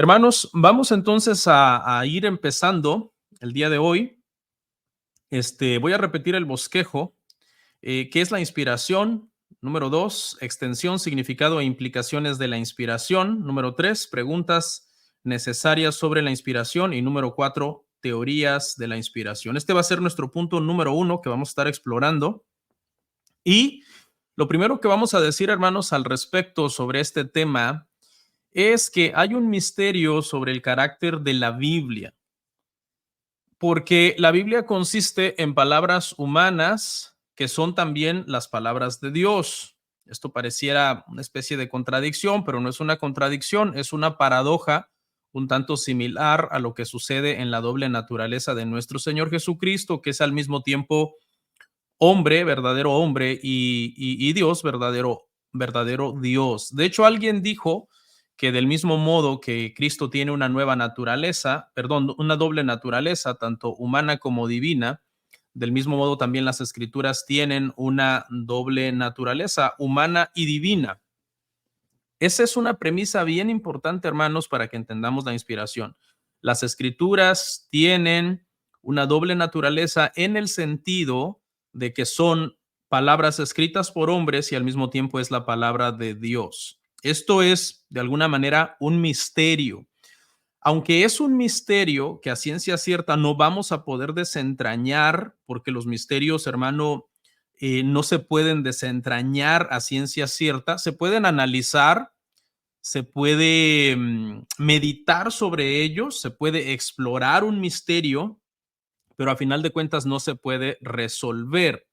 Hermanos, vamos entonces a ir empezando el día de hoy. Voy a repetir el bosquejo. ¿Qué es la inspiración? Número 2, extensión, significado e implicaciones de la inspiración. Número 3, preguntas necesarias sobre la inspiración. Y número 4, teorías de la inspiración. Este va a ser nuestro punto número 1 que vamos a estar explorando. Y lo primero que vamos a decir, hermanos, al respecto sobre este tema es que hay un misterio sobre el carácter de la Biblia, porque la Biblia consiste en palabras humanas que son también las palabras de Dios. Esto pareciera una especie de contradicción, pero no es una contradicción, es una paradoja un tanto similar a lo que sucede en la doble naturaleza de nuestro Señor Jesucristo, que es al mismo tiempo hombre, verdadero hombre, y Dios, verdadero Dios. De hecho, alguien dijo que del mismo modo que Cristo tiene una nueva naturaleza, perdón, una doble naturaleza, tanto humana como divina, del mismo modo también las escrituras tienen una doble naturaleza, humana y divina. Esa es una premisa bien importante, hermanos, para que entendamos la inspiración. Las escrituras tienen una doble naturaleza en el sentido de que son palabras escritas por hombres y al mismo tiempo es la palabra de Dios. Esto es, de alguna manera, un misterio. Aunque es un misterio que a ciencia cierta no vamos a poder desentrañar, porque los misterios, hermano, no se pueden desentrañar a ciencia cierta, se pueden analizar, se puede meditar sobre ellos, se puede explorar un misterio, pero a final de cuentas no se puede resolver.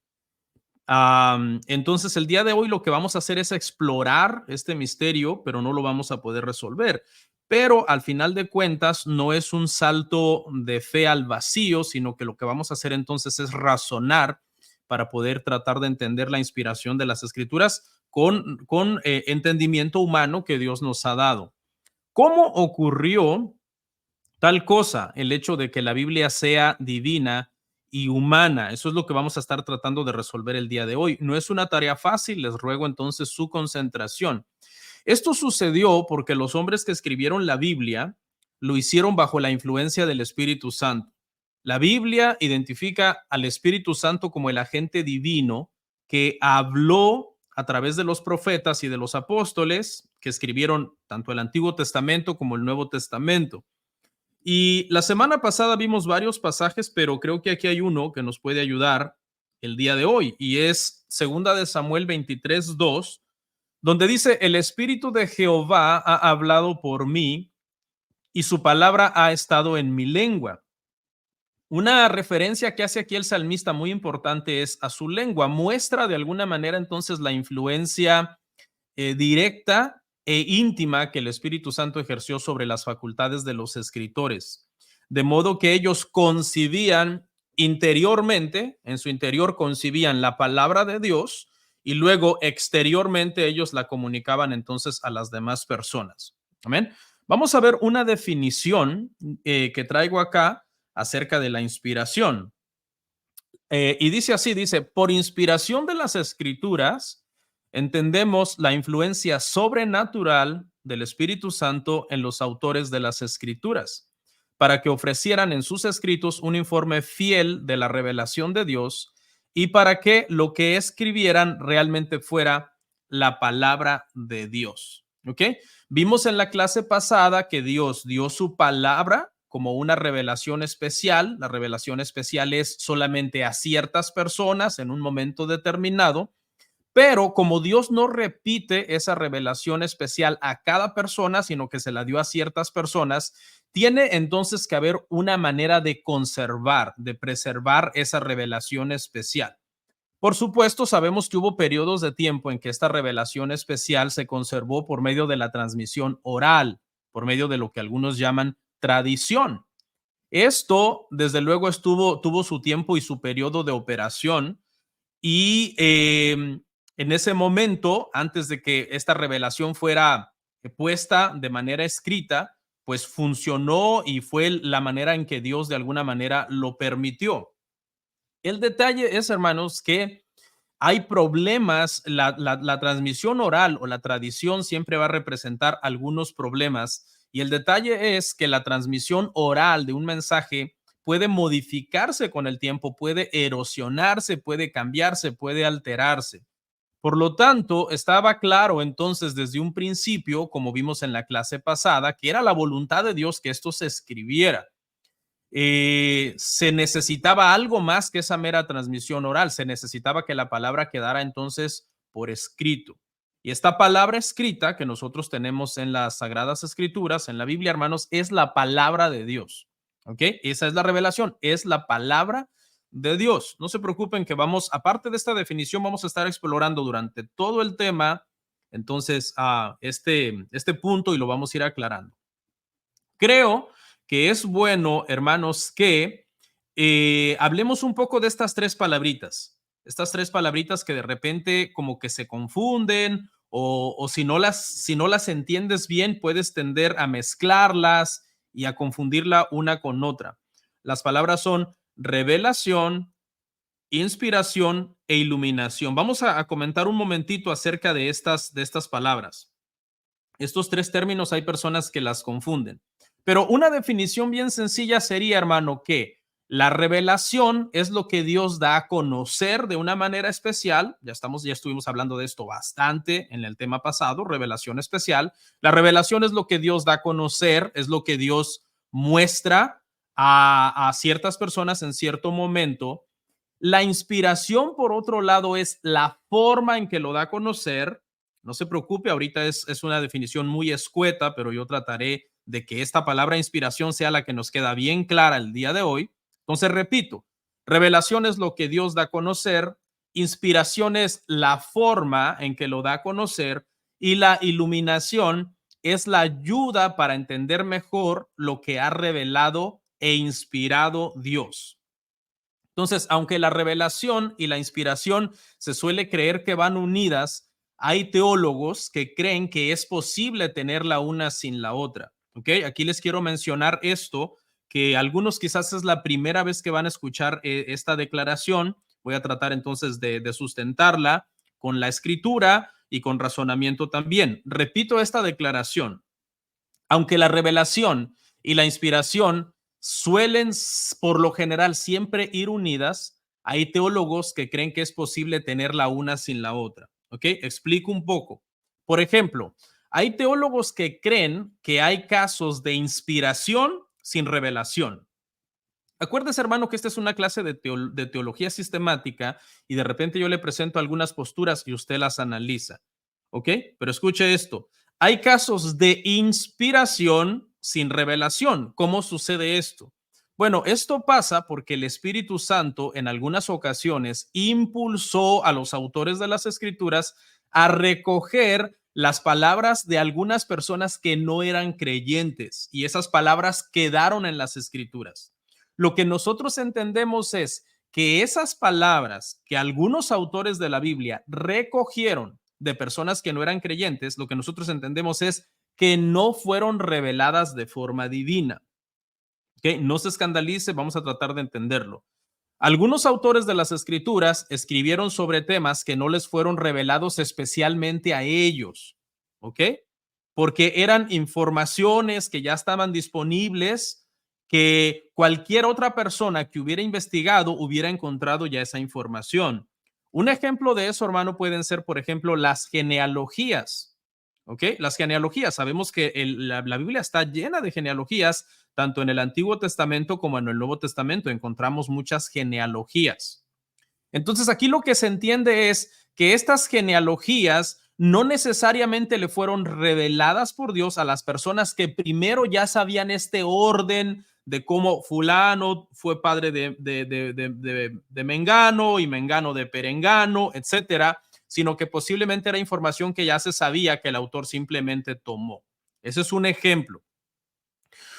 Entonces, el día de hoy lo que vamos a hacer es explorar este misterio, pero no lo vamos a poder resolver. Pero al final de cuentas, no es un salto de fe al vacío, sino que lo que vamos a hacer entonces es razonar para poder tratar de entender la inspiración de las escrituras con entendimiento humano que Dios nos ha dado. ¿Cómo ocurrió tal cosa, el hecho de que la Biblia sea divina y humana? Eso es lo que vamos a estar tratando de resolver el día de hoy. No es una tarea fácil, les ruego entonces su concentración. Esto sucedió porque los hombres que escribieron la Biblia lo hicieron bajo la influencia del Espíritu Santo. La Biblia identifica al Espíritu Santo como el agente divino que habló a través de los profetas y de los apóstoles que escribieron tanto el Antiguo Testamento como el Nuevo Testamento. Y la semana pasada vimos varios pasajes, pero creo que aquí hay uno que nos puede ayudar el día de hoy, y es segunda de Samuel 23:2, donde dice: el Espíritu de Jehová ha hablado por mí y su palabra ha estado en mi lengua. Una referencia que hace aquí el salmista muy importante es a su lengua. Muestra de alguna manera entonces la influencia directa e íntima que el Espíritu Santo ejerció sobre las facultades de los escritores. De modo que ellos concibían interiormente, en su interior concibían la palabra de Dios y luego exteriormente ellos la comunicaban entonces a las demás personas. Amén. Vamos a ver una definición que traigo acá acerca de la inspiración. Y dice así, dice: por inspiración de las escrituras, entendemos la influencia sobrenatural del Espíritu Santo en los autores de las escrituras, para que ofrecieran en sus escritos un informe fiel de la revelación de Dios y para que lo que escribieran realmente fuera la palabra de Dios. ¿Ok? Vimos en la clase pasada que Dios dio su palabra como una revelación especial. La revelación especial es solamente a ciertas personas en un momento determinado, pero como Dios no repite esa revelación especial a cada persona, sino que se la dio a ciertas personas, tiene entonces que haber una manera de conservar, de preservar esa revelación especial. Por supuesto, sabemos que hubo periodos de tiempo en que esta revelación especial se conservó por medio de la transmisión oral, por medio de lo que algunos llaman tradición. Esto, desde luego, tuvo su tiempo y su periodo de operación, y en ese momento, antes de que esta revelación fuera puesta de manera escrita, pues funcionó y fue la manera en que Dios de alguna manera lo permitió. El detalle es, hermanos, que hay problemas. La transmisión oral o la tradición siempre va a representar algunos problemas, Y el detalle es que la transmisión oral de un mensaje puede modificarse con el tiempo, puede erosionarse, puede cambiarse, puede alterarse. Por lo tanto, estaba claro entonces desde un principio, como vimos en la clase pasada, que era la voluntad de Dios que esto se escribiera. Se necesitaba algo más que esa mera transmisión oral, se necesitaba que la palabra quedara entonces por escrito. Y esta palabra escrita que nosotros tenemos en las Sagradas Escrituras, en la Biblia, hermanos, es la palabra de Dios. ¿Ok? Esa es la revelación, es la palabra de Dios. No se preocupen que vamos, aparte de esta definición, vamos a estar explorando durante todo el tema, entonces, este punto y lo vamos a ir aclarando. Creo que es bueno, hermanos, que hablemos un poco de estas tres palabritas que de repente como que se confunden o si no las entiendes bien, puedes tender a mezclarlas y a confundirla una con otra. Las palabras son revelación, inspiración e iluminación. Vamos a comentar un momentito acerca de estas palabras. Estos tres términos hay personas que las confunden. Pero una definición bien sencilla sería, hermano, que la revelación es lo que Dios da a conocer de una manera especial. Ya estuvimos hablando de esto bastante en el tema pasado, revelación especial. La revelación es lo que Dios da a conocer, es lo que Dios muestra a ciertas personas en cierto momento. La inspiración, por otro lado, es la forma en que lo da a conocer. No se preocupe, ahorita es una definición muy escueta, pero yo trataré de que esta palabra inspiración sea la que nos queda bien clara el día de hoy. Entonces, repito, revelación es lo que Dios da a conocer, inspiración es la forma en que lo da a conocer y la iluminación es la ayuda para entender mejor lo que ha revelado e inspirado Dios. Entonces, aunque la revelación y la inspiración se suele creer que van unidas, hay teólogos que creen que es posible tener la una sin la otra. ¿Ok? Aquí les quiero mencionar esto, que algunos quizás es la primera vez que van a escuchar esta declaración. Voy a tratar entonces de sustentarla con la escritura y con razonamiento también. Repito esta declaración. Aunque la revelación y la inspiración suelen por lo general siempre ir unidas, hay teólogos que creen que es posible tener la una sin la otra. ¿Ok? Explico un poco. Por ejemplo, hay teólogos que creen que hay casos de inspiración sin revelación. Acuérdese, hermano, que esta es una clase de teología sistemática y de repente yo le presento algunas posturas y usted las analiza. ¿Ok? Pero escuche esto. Hay casos de inspiración sin revelación. ¿Cómo sucede esto? Bueno, esto pasa porque el Espíritu Santo en algunas ocasiones impulsó a los autores de las Escrituras a recoger las palabras de algunas personas que no eran creyentes y esas palabras quedaron en las Escrituras. Lo que nosotros entendemos es que esas palabras que algunos autores de la Biblia recogieron de personas que no eran creyentes, lo que nosotros entendemos es que no fueron reveladas de forma divina. ¿Okay? No se escandalice, vamos a tratar de entenderlo. Algunos autores de las escrituras escribieron sobre temas que no les fueron revelados especialmente a ellos, ¿ok? Porque eran informaciones que ya estaban disponibles, que cualquier otra persona que hubiera investigado hubiera encontrado ya esa información. Un ejemplo de eso, hermano, pueden ser, por ejemplo, las genealogías, ¿ok? Las genealogías, sabemos que la Biblia está llena de genealogías, tanto en el Antiguo Testamento como en el Nuevo Testamento encontramos muchas genealogías. Entonces aquí lo que se entiende es que estas genealogías no necesariamente le fueron reveladas por Dios a las personas que primero ya sabían este orden de cómo fulano fue padre de Mengano y Mengano de Perengano, etcétera, sino que posiblemente era información que ya se sabía que el autor simplemente tomó. Ese es un ejemplo.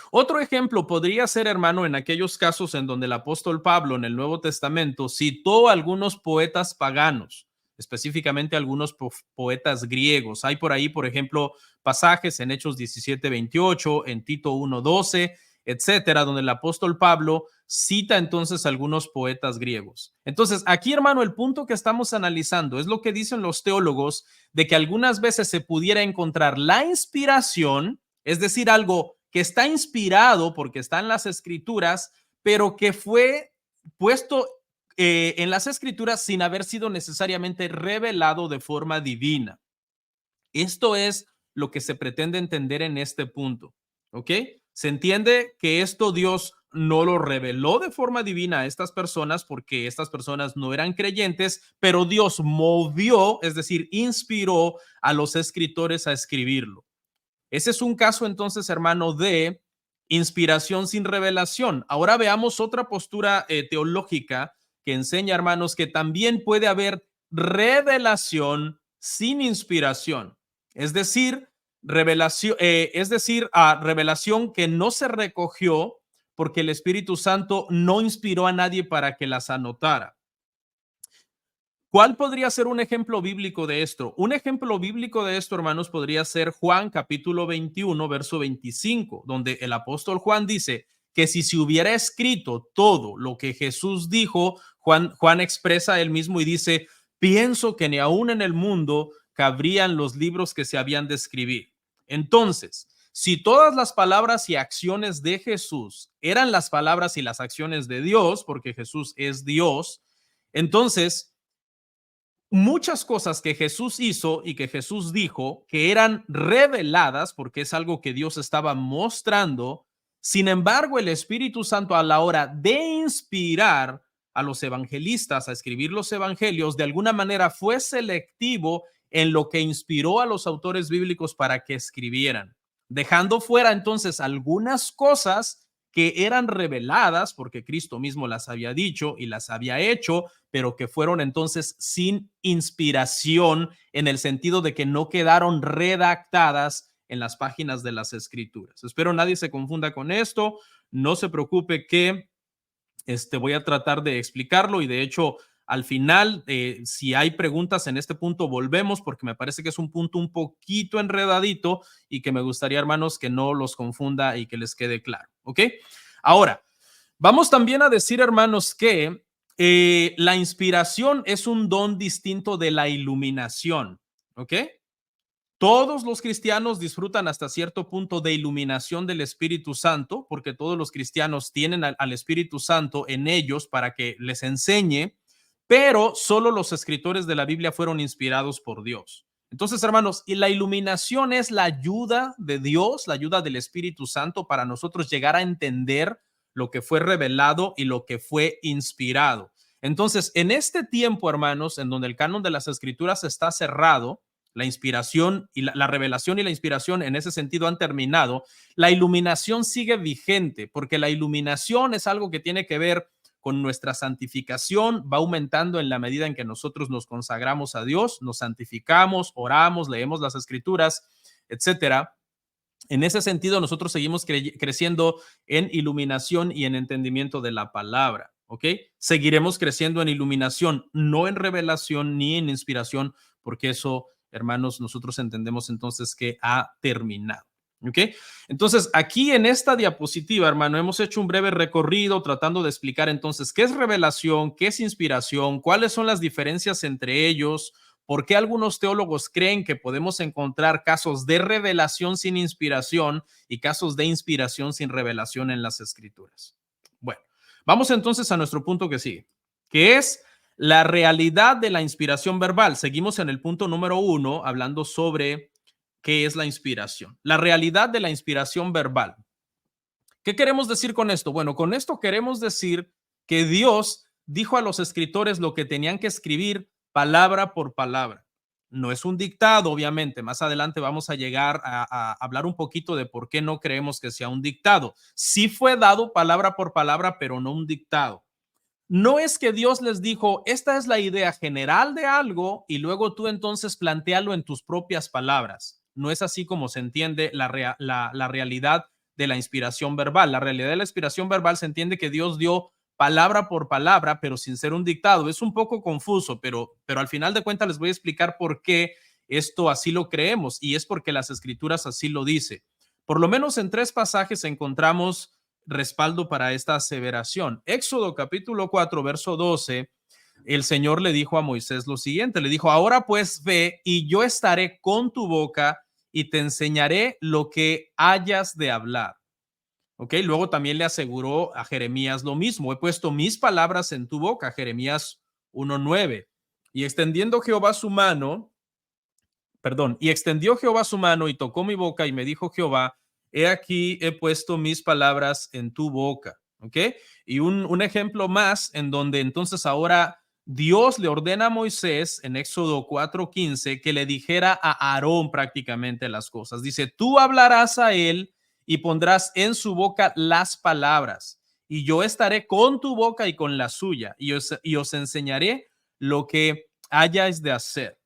Otro ejemplo podría ser, hermano, en aquellos casos en donde el apóstol Pablo en el Nuevo Testamento citó a algunos poetas paganos, específicamente algunos poetas griegos. Hay por ahí, por ejemplo, pasajes en Hechos 17:28, en Tito 1:12, etcétera, donde el apóstol Pablo cita entonces a algunos poetas griegos. Entonces, aquí, hermano, el punto que estamos analizando es lo que dicen los teólogos de que algunas veces se pudiera encontrar la inspiración, es decir, algo que está inspirado porque está en las escrituras, pero que fue puesto en las escrituras sin haber sido necesariamente revelado de forma divina. Esto es lo que se pretende entender en este punto, ¿ok? Se entiende que esto Dios no lo reveló de forma divina a estas personas porque estas personas no eran creyentes, pero Dios movió, es decir, inspiró a los escritores a escribirlo. Ese es un caso entonces, hermano, de inspiración sin revelación. Ahora veamos otra postura teológica que enseña, hermanos, que también puede haber revelación sin inspiración. Es decir, revelación que no se recogió porque el Espíritu Santo no inspiró a nadie para que las anotara. ¿Cuál podría ser un ejemplo bíblico de esto? Un ejemplo bíblico de esto, hermanos, podría ser Juan capítulo 21, verso 25, donde el apóstol Juan dice que si se hubiera escrito todo lo que Jesús dijo, Juan expresa él mismo y dice, pienso que ni aún en el mundo cabrían los libros que se habían de escribir. Entonces, si todas las palabras y acciones de Jesús eran las palabras y las acciones de Dios, porque Jesús es Dios, entonces muchas cosas que Jesús hizo y que Jesús dijo que eran reveladas porque es algo que Dios estaba mostrando. Sin embargo, el Espíritu Santo a la hora de inspirar a los evangelistas a escribir los evangelios, de alguna manera fue selectivo en lo que inspiró a los autores bíblicos para que escribieran, dejando fuera entonces algunas cosas que eran reveladas porque Cristo mismo las había dicho y las había hecho, pero que fueron entonces sin inspiración en el sentido de que no quedaron redactadas en las páginas de las escrituras. Espero nadie se confunda con esto, no se preocupe que voy a tratar de explicarlo y de hecho al final, si hay preguntas en este punto, volvemos porque me parece que es un punto un poquito enredadito y que me gustaría, hermanos, que no los confunda y que les quede claro, ¿ok? Ahora, vamos también a decir, hermanos, que la inspiración es un don distinto de la iluminación, ¿ok? Todos los cristianos disfrutan hasta cierto punto de iluminación del Espíritu Santo, porque todos los cristianos tienen al Espíritu Santo en ellos para que les enseñe, pero solo los escritores de la Biblia fueron inspirados por Dios. Entonces, hermanos, y la iluminación es la ayuda de Dios, la ayuda del Espíritu Santo para nosotros llegar a entender lo que fue revelado y lo que fue inspirado. Entonces, en este tiempo, hermanos, en donde el canon de las escrituras está cerrado, la inspiración y la revelación y la inspiración en ese sentido han terminado, la iluminación sigue vigente, porque la iluminación es algo que tiene que ver con nuestra santificación, va aumentando en la medida en que nosotros nos consagramos a Dios, nos santificamos, oramos, leemos las escrituras, etcétera. En ese sentido, nosotros seguimos creciendo en iluminación y en entendimiento de la palabra, ¿ok? Seguiremos creciendo en iluminación, no en revelación ni en inspiración, porque eso, hermanos, nosotros entendemos entonces que ha terminado. ¿Ok? Entonces, aquí en esta diapositiva, hermano, hemos hecho un breve recorrido tratando de explicar entonces qué es revelación, qué es inspiración, cuáles son las diferencias entre ellos, por qué algunos teólogos creen que podemos encontrar casos de revelación sin inspiración y casos de inspiración sin revelación en las escrituras. Bueno, vamos entonces a nuestro punto que sigue, que es la realidad de la inspiración verbal. Seguimos en el punto número 1 hablando sobre qué es la inspiración. La realidad de la inspiración verbal. ¿Qué queremos decir con esto? Bueno, con esto queremos decir que Dios dijo a los escritores lo que tenían que escribir palabra por palabra. No es un dictado, obviamente. Más adelante vamos a llegar a hablar un poquito de por qué no creemos que sea un dictado. Sí fue dado palabra por palabra, pero no un dictado. No es que Dios les dijo, esta es la idea general de algo y luego tú entonces plantéalo en tus propias palabras. No es así como se entiende la realidad de la inspiración verbal. La realidad de la inspiración verbal se entiende que Dios dio palabra por palabra, pero sin ser un dictado. Es un poco confuso, pero al final de cuentas les voy a explicar por qué esto así lo creemos y es porque las escrituras así lo dice. Por lo menos en 3 pasajes encontramos respaldo para esta aseveración. Éxodo capítulo 4, verso 12, el Señor le dijo a Moisés lo siguiente, le dijo, ahora pues ve y yo estaré con tu boca y te enseñaré lo que hayas de hablar. ¿Ok? Luego también le aseguró a Jeremías lo mismo. He puesto mis palabras en tu boca, Jeremías 1:9. Y extendiendo Jehová su mano, perdón, y extendió Jehová su mano y tocó mi boca y me dijo Jehová, he aquí he puesto mis palabras en tu boca. ¿Ok? Y un ejemplo más en donde entonces ahora Dios le ordena a Moisés en Éxodo 4:15 que le dijera a Aarón prácticamente las cosas. Dice, tú hablarás a él y pondrás en su boca las palabras, y yo estaré con tu boca y con la suya, y os enseñaré lo que hayáis de hacer.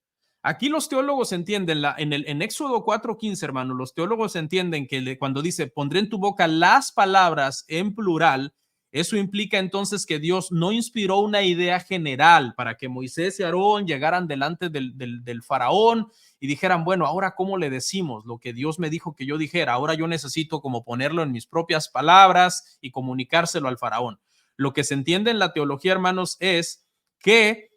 Aquí los teólogos entienden, en Éxodo 4:15, hermano, los teólogos entienden que cuando dice, pondré en tu boca las palabras en plural, eso implica entonces que Dios no inspiró una idea general para que Moisés y Aarón llegaran delante del faraón y dijeran, bueno, ahora cómo le decimos lo que Dios me dijo que yo dijera, ahora yo necesito como ponerlo en mis propias palabras y comunicárselo al faraón. Lo que se entiende en la teología, hermanos, es que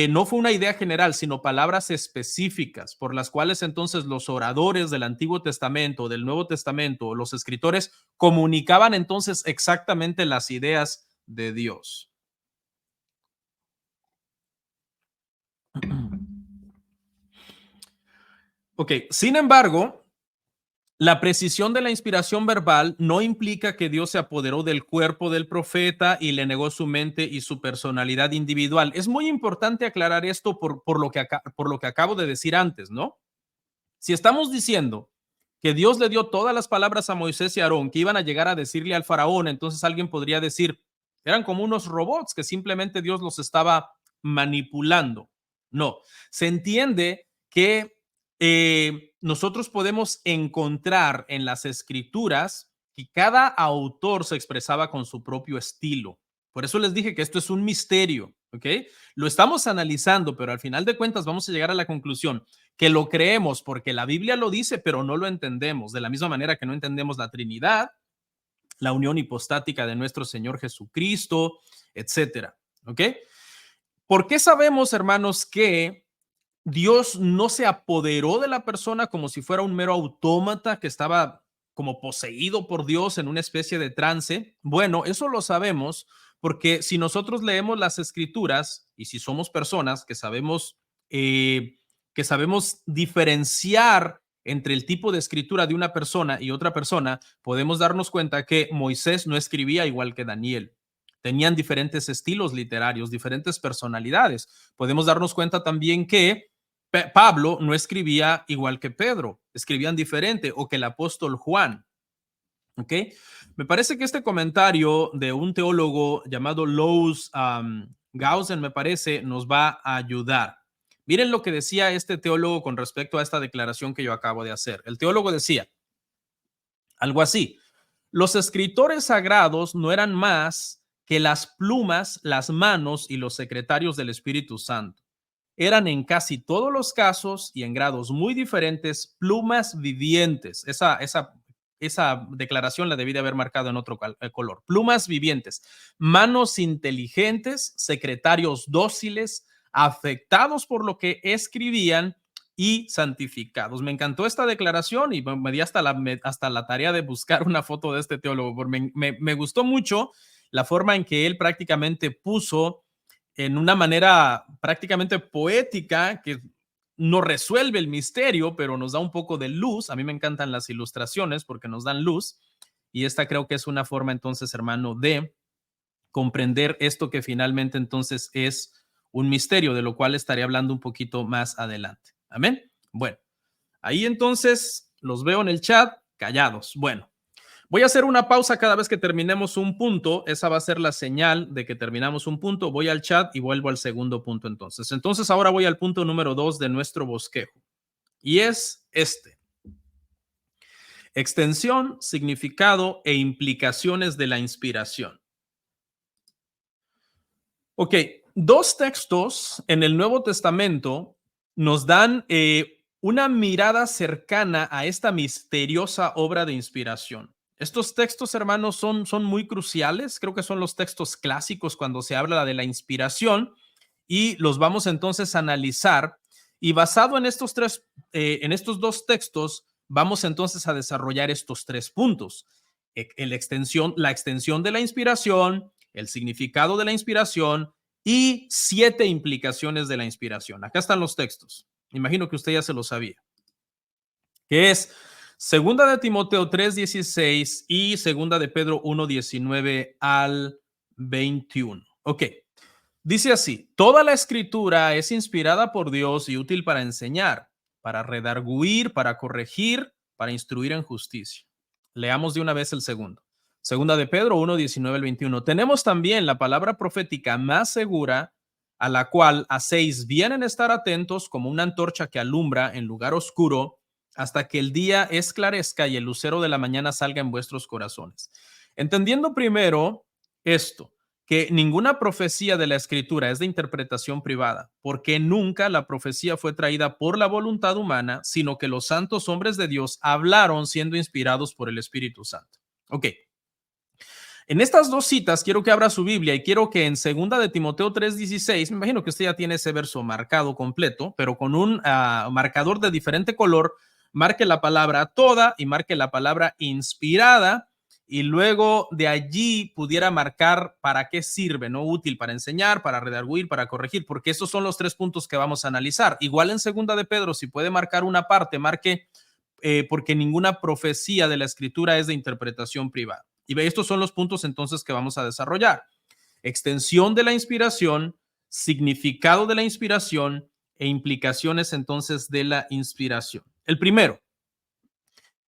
no fue una idea general, sino palabras específicas por las cuales entonces los oradores del Antiguo Testamento, del Nuevo Testamento, los escritores comunicaban entonces exactamente las ideas de Dios. Ok, sin embargo, la precisión de la inspiración verbal no implica que Dios se apoderó del cuerpo del profeta y le negó su mente y su personalidad individual. Es muy importante aclarar esto por lo que acabo de decir antes, ¿no? Si estamos diciendo que Dios le dio todas las palabras a Moisés y Aarón que iban a llegar a decirle al faraón, entonces alguien podría decir, eran como unos robots que simplemente Dios los estaba manipulando. No, se entiende que nosotros podemos encontrar en las escrituras que cada autor se expresaba con su propio estilo. Por eso les dije que esto es un misterio, ¿ok? Lo estamos analizando, pero al final de cuentas vamos a llegar a la conclusión que lo creemos porque la Biblia lo dice, pero no lo entendemos. De la misma manera que no entendemos la Trinidad, la unión hipostática de nuestro Señor Jesucristo, etcétera. ¿Ok? ¿Por qué sabemos, hermanos, que Dios no se apoderó de la persona como si fuera un mero autómata que estaba como poseído por Dios en una especie de trance? Bueno, eso lo sabemos porque si nosotros leemos las escrituras y si somos personas que sabemos diferenciar entre el tipo de escritura de una persona y otra persona, podemos darnos cuenta que Moisés no escribía igual que Daniel. Tenían diferentes estilos literarios, diferentes personalidades. Podemos darnos cuenta también que Pablo no escribía igual que Pedro, escribían diferente, o que el apóstol Juan. ¿Ok? Me parece que este comentario de un teólogo llamado Lowes Gausen, me parece, nos va a ayudar. Miren lo que decía este teólogo con respecto a esta declaración que yo acabo de hacer. El teólogo decía algo así: los escritores sagrados no eran más que las plumas, las manos y los secretarios del Espíritu Santo. Eran en casi todos los casos y en grados muy diferentes plumas vivientes. Esa declaración la debí de haber marcado en otro color. Plumas vivientes, manos inteligentes, secretarios dóciles, afectados por lo que escribían y santificados. Me encantó esta declaración y me di hasta la tarea de buscar una foto de este teólogo, porque me gustó mucho la forma en que él prácticamente puso en una manera prácticamente poética que no resuelve el misterio, pero nos da un poco de luz. A mí me encantan las ilustraciones porque nos dan luz, y esta creo que es una forma entonces, hermano, de comprender esto que finalmente entonces es un misterio, de lo cual estaré hablando un poquito más adelante. Amén. Bueno, ahí entonces los veo en el chat callados. Bueno, voy a hacer una pausa cada vez que terminemos un punto. Esa va a ser la señal de que terminamos un punto. Voy al chat y vuelvo al segundo punto entonces. Entonces ahora voy al punto número 2 de nuestro bosquejo. Y es este: extensión, significado e implicaciones de la inspiración. Ok, dos textos en el Nuevo Testamento nos dan una mirada cercana a esta misteriosa obra de inspiración. Estos textos, hermanos, son muy cruciales. Creo que son los textos clásicos cuando se habla de la inspiración, y los vamos entonces a analizar. Y basado en estos dos textos, vamos entonces a desarrollar estos tres puntos. la extensión de la inspiración, el significado de la inspiración y 7 implicaciones de la inspiración. Acá están los textos. Imagino que usted ya se lo sabía. Que es segunda de Timoteo 3:16 y segunda de Pedro 1:19 al 21. Ok. Dice así: toda la escritura es inspirada por Dios y útil para enseñar, para redarguir, para corregir, para instruir en justicia. Leamos de una vez el segundo. Segunda de Pedro 1:19 al 21. Tenemos también la palabra profética más segura, a la cual hacéis bien en estar atentos como una antorcha que alumbra en lugar oscuro hasta que el día esclarezca y el lucero de la mañana salga en vuestros corazones. Entendiendo primero esto, que ninguna profecía de la escritura es de interpretación privada, porque nunca la profecía fue traída por la voluntad humana, sino que los santos hombres de Dios hablaron siendo inspirados por el Espíritu Santo. Ok. En estas dos citas quiero que abra su Biblia y quiero que en segunda de Timoteo 3:16, me imagino que usted ya tiene ese verso marcado completo, pero con un marcador de diferente color, marque la palabra toda y marque la palabra inspirada, y luego de allí pudiera marcar para qué sirve, ¿no? Útil para enseñar, para redarguir, para corregir, porque esos son los 3 puntos que vamos a analizar. Igual en segunda de Pedro, si puede marcar una parte, marque porque ninguna profecía de la escritura es de interpretación privada. Y estos son los puntos entonces que vamos a desarrollar: extensión de la inspiración, significado de la inspiración e implicaciones entonces de la inspiración. El primero,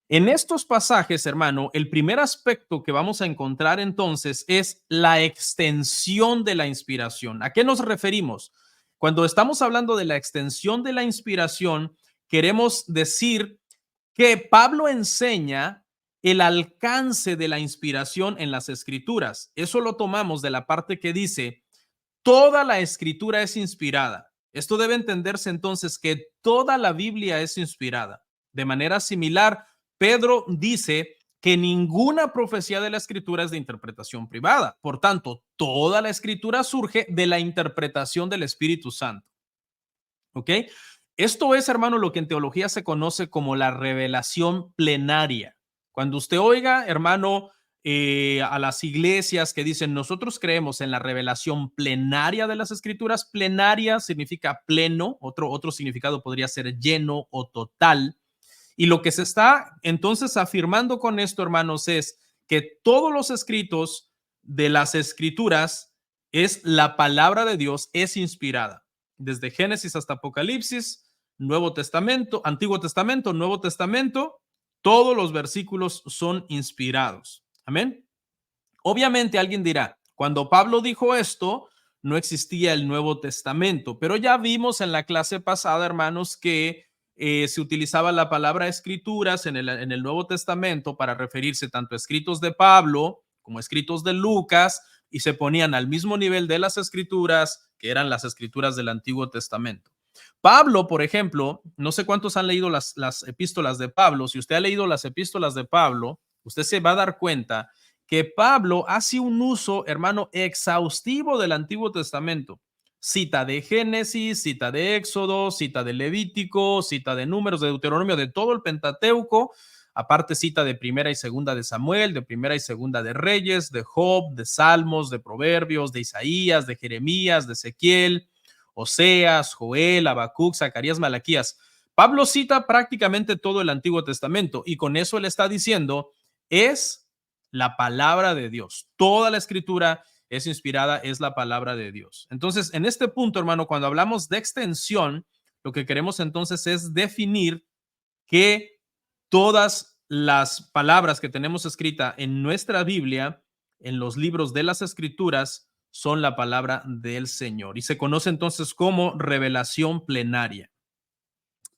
en estos pasajes, hermano, el primer aspecto que vamos a encontrar entonces es la extensión de la inspiración. ¿A qué nos referimos? Cuando estamos hablando de la extensión de la inspiración, queremos decir que Pablo enseña el alcance de la inspiración en las escrituras. Eso lo tomamos de la parte que dice: toda la escritura es inspirada. Esto debe entenderse entonces que toda la Biblia es inspirada. De manera similar, Pedro dice que ninguna profecía de la escritura es de interpretación privada. Por tanto, toda la escritura surge de la interpretación del Espíritu Santo. ¿Ok? Esto es, hermano, lo que en teología se conoce como la revelación plenaria. Cuando usted oiga, hermano, a las iglesias que dicen nosotros creemos en la revelación plenaria de las escrituras, plenaria significa pleno, otro significado podría ser lleno o total. Y lo que se está entonces afirmando con esto, hermanos, es que todos los escritos de las escrituras es la palabra de Dios, es inspirada. Desde Génesis hasta Apocalipsis, Nuevo Testamento, Antiguo Testamento, Nuevo Testamento, todos los versículos son inspirados. Amén. Obviamente alguien dirá, cuando Pablo dijo esto, no existía el Nuevo Testamento, pero ya vimos en la clase pasada, hermanos, que se utilizaba la palabra escrituras en el Nuevo Testamento para referirse tanto a escritos de Pablo como a escritos de Lucas, y se ponían al mismo nivel de las escrituras que eran las escrituras del Antiguo Testamento. Pablo, por ejemplo, no sé cuántos han leído las epístolas de Pablo. Si usted ha leído las epístolas de Pablo, usted se va a dar cuenta que Pablo hace un uso, hermano, exhaustivo del Antiguo Testamento. Cita de Génesis, cita de Éxodo, cita de Levítico, cita de Números, de Deuteronomio, de todo el Pentateuco. Aparte cita de primera y segunda de Samuel, de primera y segunda de Reyes, de Job, de Salmos, de Proverbios, de Isaías, de Jeremías, de Ezequiel, Oseas, Joel, Habacuc, Zacarías, Malaquías. Pablo cita prácticamente todo el Antiguo Testamento y con eso él está diciendo es la palabra de Dios. Toda la escritura es inspirada, es la palabra de Dios. Entonces, en este punto, hermano, cuando hablamos de extensión, lo que queremos entonces es definir que todas las palabras que tenemos escrita en nuestra Biblia, en los libros de las escrituras, son la palabra del Señor y se conoce entonces como revelación plenaria.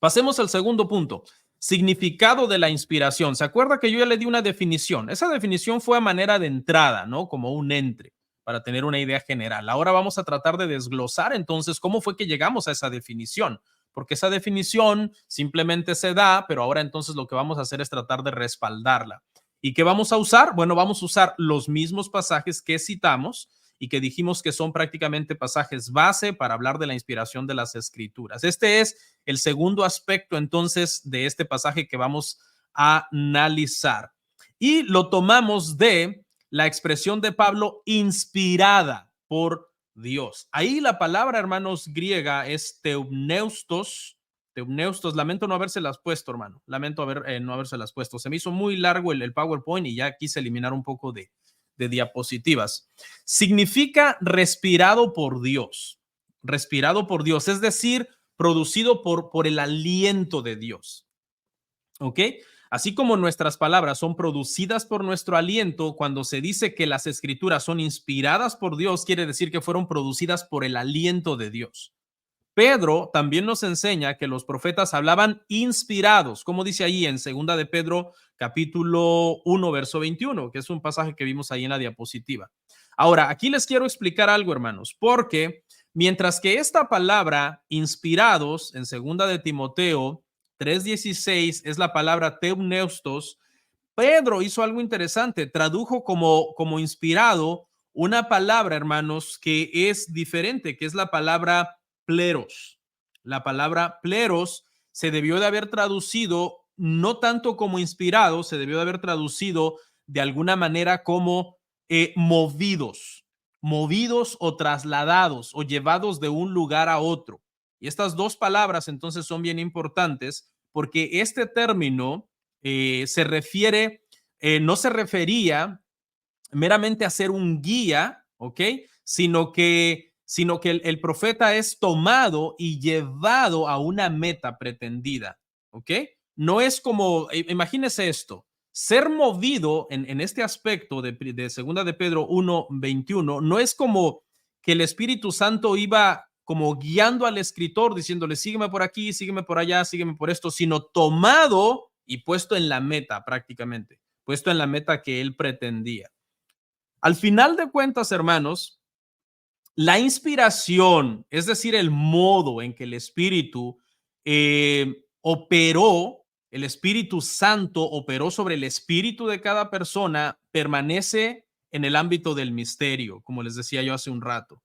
Pasemos al segundo punto: significado de la inspiración. ¿Se acuerda que yo ya le di una definición? Esa definición fue a manera de entrada, ¿no? Como un entre, para tener una idea general. Ahora vamos a tratar de desglosar entonces cómo fue que llegamos a esa definición, porque esa definición simplemente se da, pero ahora entonces lo que vamos a hacer es tratar de respaldarla. ¿Y qué vamos a usar? Bueno, vamos a usar los mismos pasajes que citamos y que dijimos que son prácticamente pasajes base para hablar de la inspiración de las escrituras. Este es el segundo aspecto entonces de este pasaje que vamos a analizar. y lo tomamos de la expresión de Pablo, inspirada por Dios. Ahí la palabra, hermanos, griega es teumneustos. Teumneustos, lamento no habérselas puesto, hermano. Lamento no habérselas puesto. Se me hizo muy largo el PowerPoint y ya quise eliminar un poco de diapositivas. Significa respirado por Dios. Respirado por Dios, es decir, producido por el aliento de Dios. ¿Ok? Así como nuestras palabras son producidas por nuestro aliento, cuando se dice que las escrituras son inspiradas por Dios, quiere decir que fueron producidas por el aliento de Dios. Pedro también nos enseña que los profetas hablaban inspirados, como dice ahí en 2 de Pedro capítulo 1, verso 21, que es un pasaje que vimos ahí en la diapositiva. Ahora, aquí les quiero explicar algo, hermanos, porque mientras que esta palabra inspirados en 2 de Timoteo 3:16 es la palabra teumneustos, Pedro hizo algo interesante, tradujo como inspirado una palabra, hermanos, que es diferente, que es la palabra pleros. La palabra pleros se debió de haber traducido no tanto como inspirado, se debió de haber traducido de alguna manera como movidos, movidos o trasladados o llevados de un lugar a otro. Y estas dos palabras entonces son bien importantes porque este término se refiere, no se refería meramente a ser un guía, ¿ok? Sino que el profeta es tomado y llevado a una meta pretendida, ¿ok? No es como, imagínese esto, ser movido en este aspecto de segunda de Pedro 1:21, no es como que el Espíritu Santo iba como guiando al escritor, diciéndole, sígueme por aquí, sígueme por allá, sígueme por esto, sino tomado y puesto en la meta prácticamente, puesto en la meta que él pretendía. Al final de cuentas, hermanos, la inspiración, es decir, el modo en que el Espíritu operó, el Espíritu Santo operó sobre el espíritu de cada persona, permanece en el ámbito del misterio, como les decía yo hace un rato.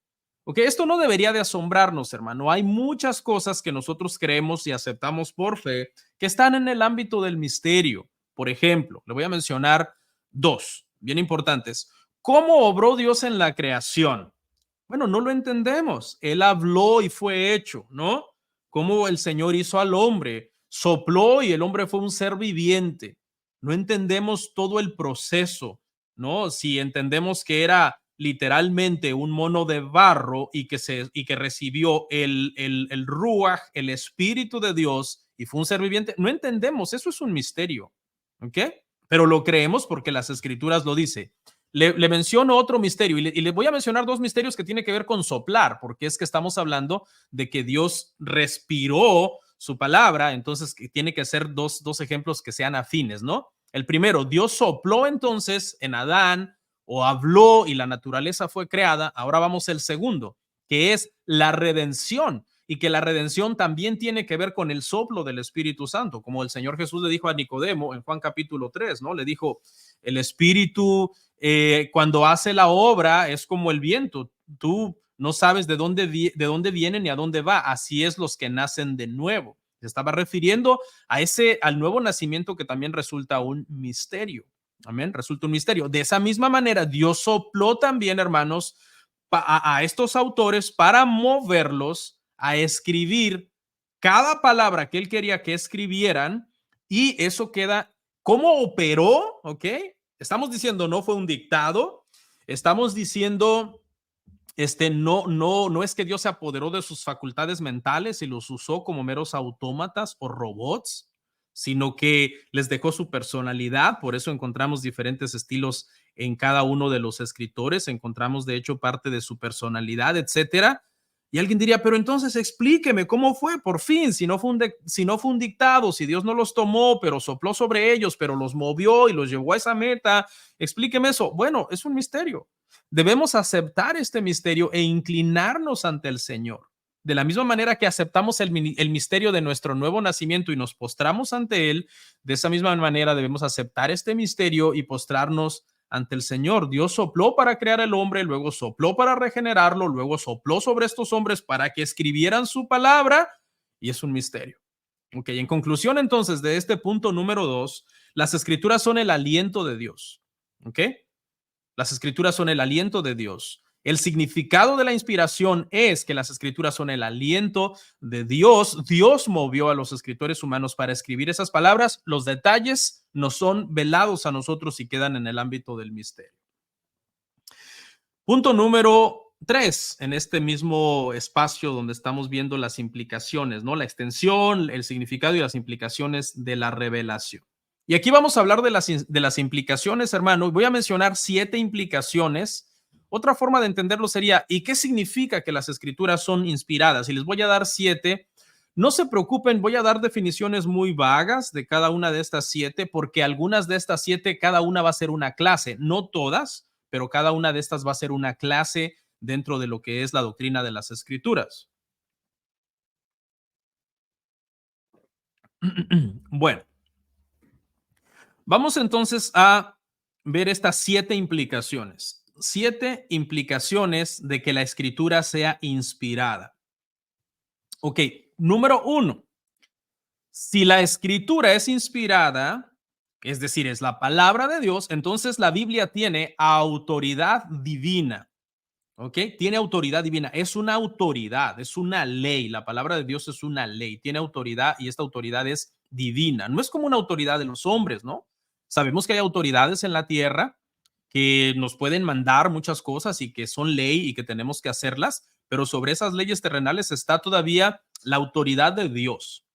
Ok, esto no debería de asombrarnos, hermano. Hay muchas cosas que nosotros creemos y aceptamos por fe que están en el ámbito del misterio. Por ejemplo, le voy a mencionar dos bien importantes. ¿Cómo obró Dios en la creación? Bueno, no lo entendemos. Él habló y fue hecho, ¿no? Cómo el Señor hizo al hombre, sopló y el hombre fue un ser viviente. No entendemos todo el proceso, ¿no? Si entendemos que era literalmente un mono de barro y que recibió el ruach, el espíritu de Dios y fue un ser viviente, no entendemos, eso es un misterio, ¿ok? Pero lo creemos porque las escrituras lo dice. Le menciono otro misterio y le voy a mencionar dos misterios que tienen que ver con soplar, porque es que estamos hablando de que Dios respiró su palabra, entonces que tiene que ser dos ejemplos que sean afines, ¿no? El primero, Dios sopló entonces en Adán o habló y la naturaleza fue creada. Ahora vamos al segundo, que es la redención y que la redención también tiene que ver con el soplo del Espíritu Santo, como el Señor Jesús le dijo a Nicodemo en Juan capítulo 3, ¿no? Le dijo, el Espíritu cuando hace la obra es como el viento, tú no sabes de dónde viene ni a dónde va, así es los que nacen de nuevo. Se estaba refiriendo al nuevo nacimiento que también resulta un misterio. Amén, resulta un misterio. De esa misma manera, Dios sopló también, hermanos, a estos autores para moverlos a escribir cada palabra que él quería que escribieran y eso queda, ¿cómo operó? ¿Ok? Estamos diciendo no fue un dictado, estamos diciendo no es que Dios se apoderó de sus facultades mentales y los usó como meros autómatas o robots, sino que les dejó su personalidad. Por eso encontramos diferentes estilos en cada uno de los escritores. Encontramos, de hecho, parte de su personalidad, etcétera. Y alguien diría, pero entonces explíqueme cómo fue por fin, si no fue un dictado, si Dios no los tomó, pero sopló sobre ellos, pero los movió y los llevó a esa meta. Explíqueme eso. Bueno, es un misterio. Debemos aceptar este misterio e inclinarnos ante el Señor. De la misma manera que aceptamos el misterio de nuestro nuevo nacimiento y nos postramos ante Él, de esa misma manera debemos aceptar este misterio y postrarnos ante el Señor. Dios sopló para crear el hombre, luego sopló para regenerarlo, luego sopló sobre estos hombres para que escribieran su palabra y es un misterio. Ok, en conclusión entonces de este punto número 2, Las escrituras son el aliento de Dios. ¿Ok? Las escrituras son el aliento de Dios. El significado de la inspiración es que las escrituras son el aliento de Dios. Dios movió a los escritores humanos para escribir esas palabras. Los detalles nos son velados a nosotros y quedan en el ámbito del misterio. Punto número 3, en este mismo espacio donde estamos viendo las implicaciones, ¿no? La extensión, el significado y las implicaciones de la revelación. Y aquí vamos a hablar de las implicaciones, hermano. Voy a mencionar 7 implicaciones. Otra forma de entenderlo sería, ¿y qué significa que las escrituras son inspiradas? Y les voy a dar 7. No se preocupen, voy a dar definiciones muy vagas de cada una de estas 7, porque algunas de estas 7, cada una va a ser una clase, no todas, pero cada una de estas va a ser una clase dentro de lo que es la doctrina de las escrituras. Bueno, vamos entonces a ver estas 7 implicaciones. 7 implicaciones de que la escritura sea inspirada. Ok, número 1. Si la escritura es inspirada, es decir, es la palabra de Dios, entonces la Biblia tiene autoridad divina. ¿Ok? Tiene autoridad divina, es una autoridad, es una ley, la palabra de Dios es una ley, tiene autoridad y esta autoridad es divina, no es como una autoridad de los hombres, ¿no? Sabemos que hay autoridades en la tierra que nos pueden mandar muchas cosas y que son ley y que tenemos que hacerlas, pero sobre esas leyes terrenales está todavía la autoridad de Dios.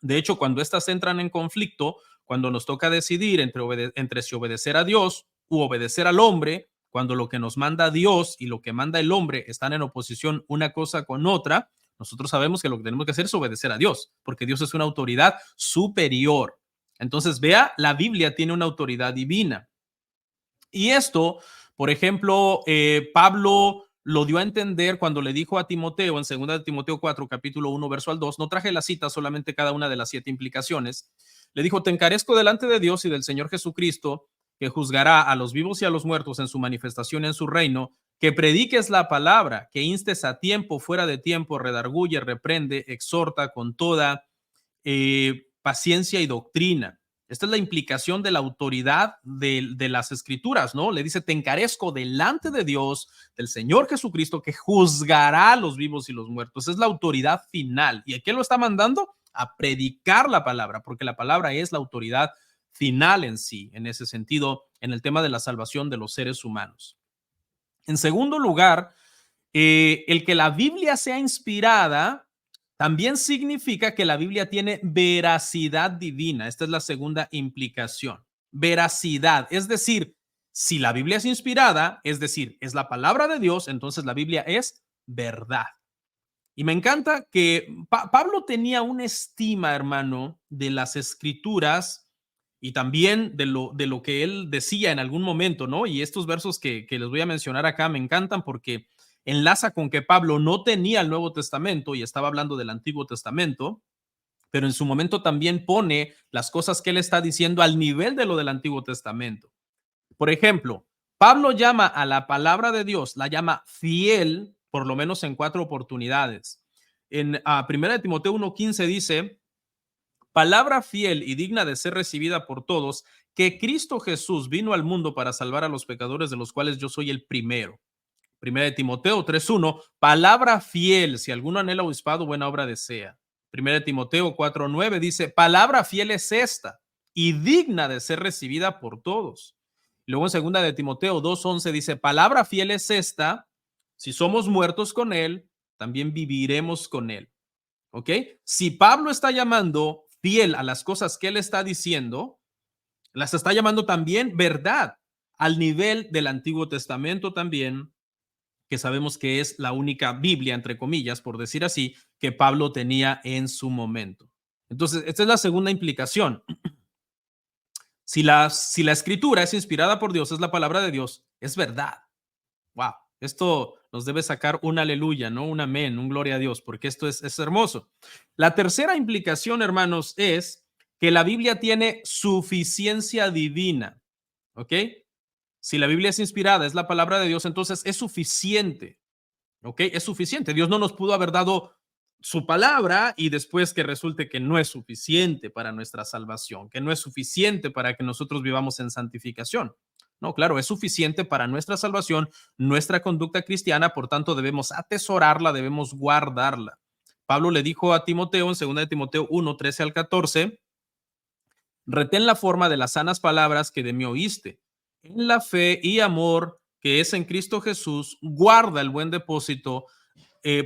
De hecho, cuando estas entran en conflicto, cuando nos toca decidir entre si obedecer a Dios u obedecer al hombre, cuando lo que nos manda Dios y lo que manda el hombre están en oposición una cosa con otra, nosotros sabemos que lo que tenemos que hacer es obedecer a Dios, porque Dios es una autoridad superior. Entonces, vea, la Biblia tiene una autoridad divina. Y esto, por ejemplo, Pablo lo dio a entender cuando le dijo a Timoteo en 2 de Timoteo 4, capítulo 1, verso al 2, no traje la cita, solamente cada una de las 7 implicaciones. Le dijo, te encarezco delante de Dios y del Señor Jesucristo, que juzgará a los vivos y a los muertos en su manifestación en su reino, que prediques la palabra, que instes a tiempo, fuera de tiempo, redarguye, reprende, exhorta con toda paciencia y doctrina. Esta es la implicación de la autoridad de las escrituras, ¿no? Le dice, te encarezco delante de Dios, del Señor Jesucristo, que juzgará a los vivos y los muertos. Es la autoridad final. ¿Y a qué lo está mandando? A predicar la palabra, porque la palabra es la autoridad final en sí, en ese sentido, en el tema de la salvación de los seres humanos. En segundo lugar, el que la Biblia sea inspirada también significa que la Biblia tiene veracidad divina. Esta es la segunda implicación. Veracidad, es decir, si la Biblia es inspirada, es decir, es la palabra de Dios, entonces la Biblia es verdad. Y me encanta que Pablo tenía una estima, hermano, de las escrituras y también de lo que él decía en algún momento, ¿no? Y estos versos que les voy a mencionar acá me encantan porque enlaza con que Pablo no tenía el Nuevo Testamento y estaba hablando del Antiguo Testamento, pero en su momento también pone las cosas que él está diciendo al nivel de lo del Antiguo Testamento. Por ejemplo, Pablo llama a la palabra de Dios, la llama fiel, por lo menos en 4 oportunidades. En 1 de Timoteo 1:15 dice, palabra fiel y digna de ser recibida por todos, que Cristo Jesús vino al mundo para salvar a los pecadores, de los cuales yo soy el primero. 1 de Timoteo 3:1, palabra fiel, si alguno anhela obispado, buena obra desea. 1 de Timoteo 4:9 dice, palabra fiel es esta y digna de ser recibida por todos. Luego en 2 de Timoteo 2:11 dice, palabra fiel es esta, si somos muertos con él, también viviremos con él. ¿Ok? Si Pablo está llamando fiel a las cosas que él está diciendo, las está llamando también verdad, al nivel del Antiguo Testamento también, que sabemos que es la única Biblia, entre comillas, por decir así, que Pablo tenía en su momento. Entonces, esta es la segunda implicación. Si la escritura es inspirada por Dios, es la palabra de Dios, es verdad. Wow, esto nos debe sacar un aleluya, ¿no? Un amén, un gloria a Dios, porque esto es hermoso. La tercera implicación, hermanos, es que la Biblia tiene suficiencia divina, ¿ok? Si la Biblia es inspirada, es la palabra de Dios, entonces es suficiente, ¿ok? Es suficiente. Dios no nos pudo haber dado su palabra y después que resulte que no es suficiente para nuestra salvación, que no es suficiente para que nosotros vivamos en santificación. No, claro, es suficiente para nuestra salvación, nuestra conducta cristiana, por tanto debemos atesorarla, debemos guardarla. Pablo le dijo a Timoteo en 2 de Timoteo 1, 13 al 14, retén la forma de las sanas palabras que de mí oíste. En la fe y amor que es en Cristo Jesús, guarda el buen depósito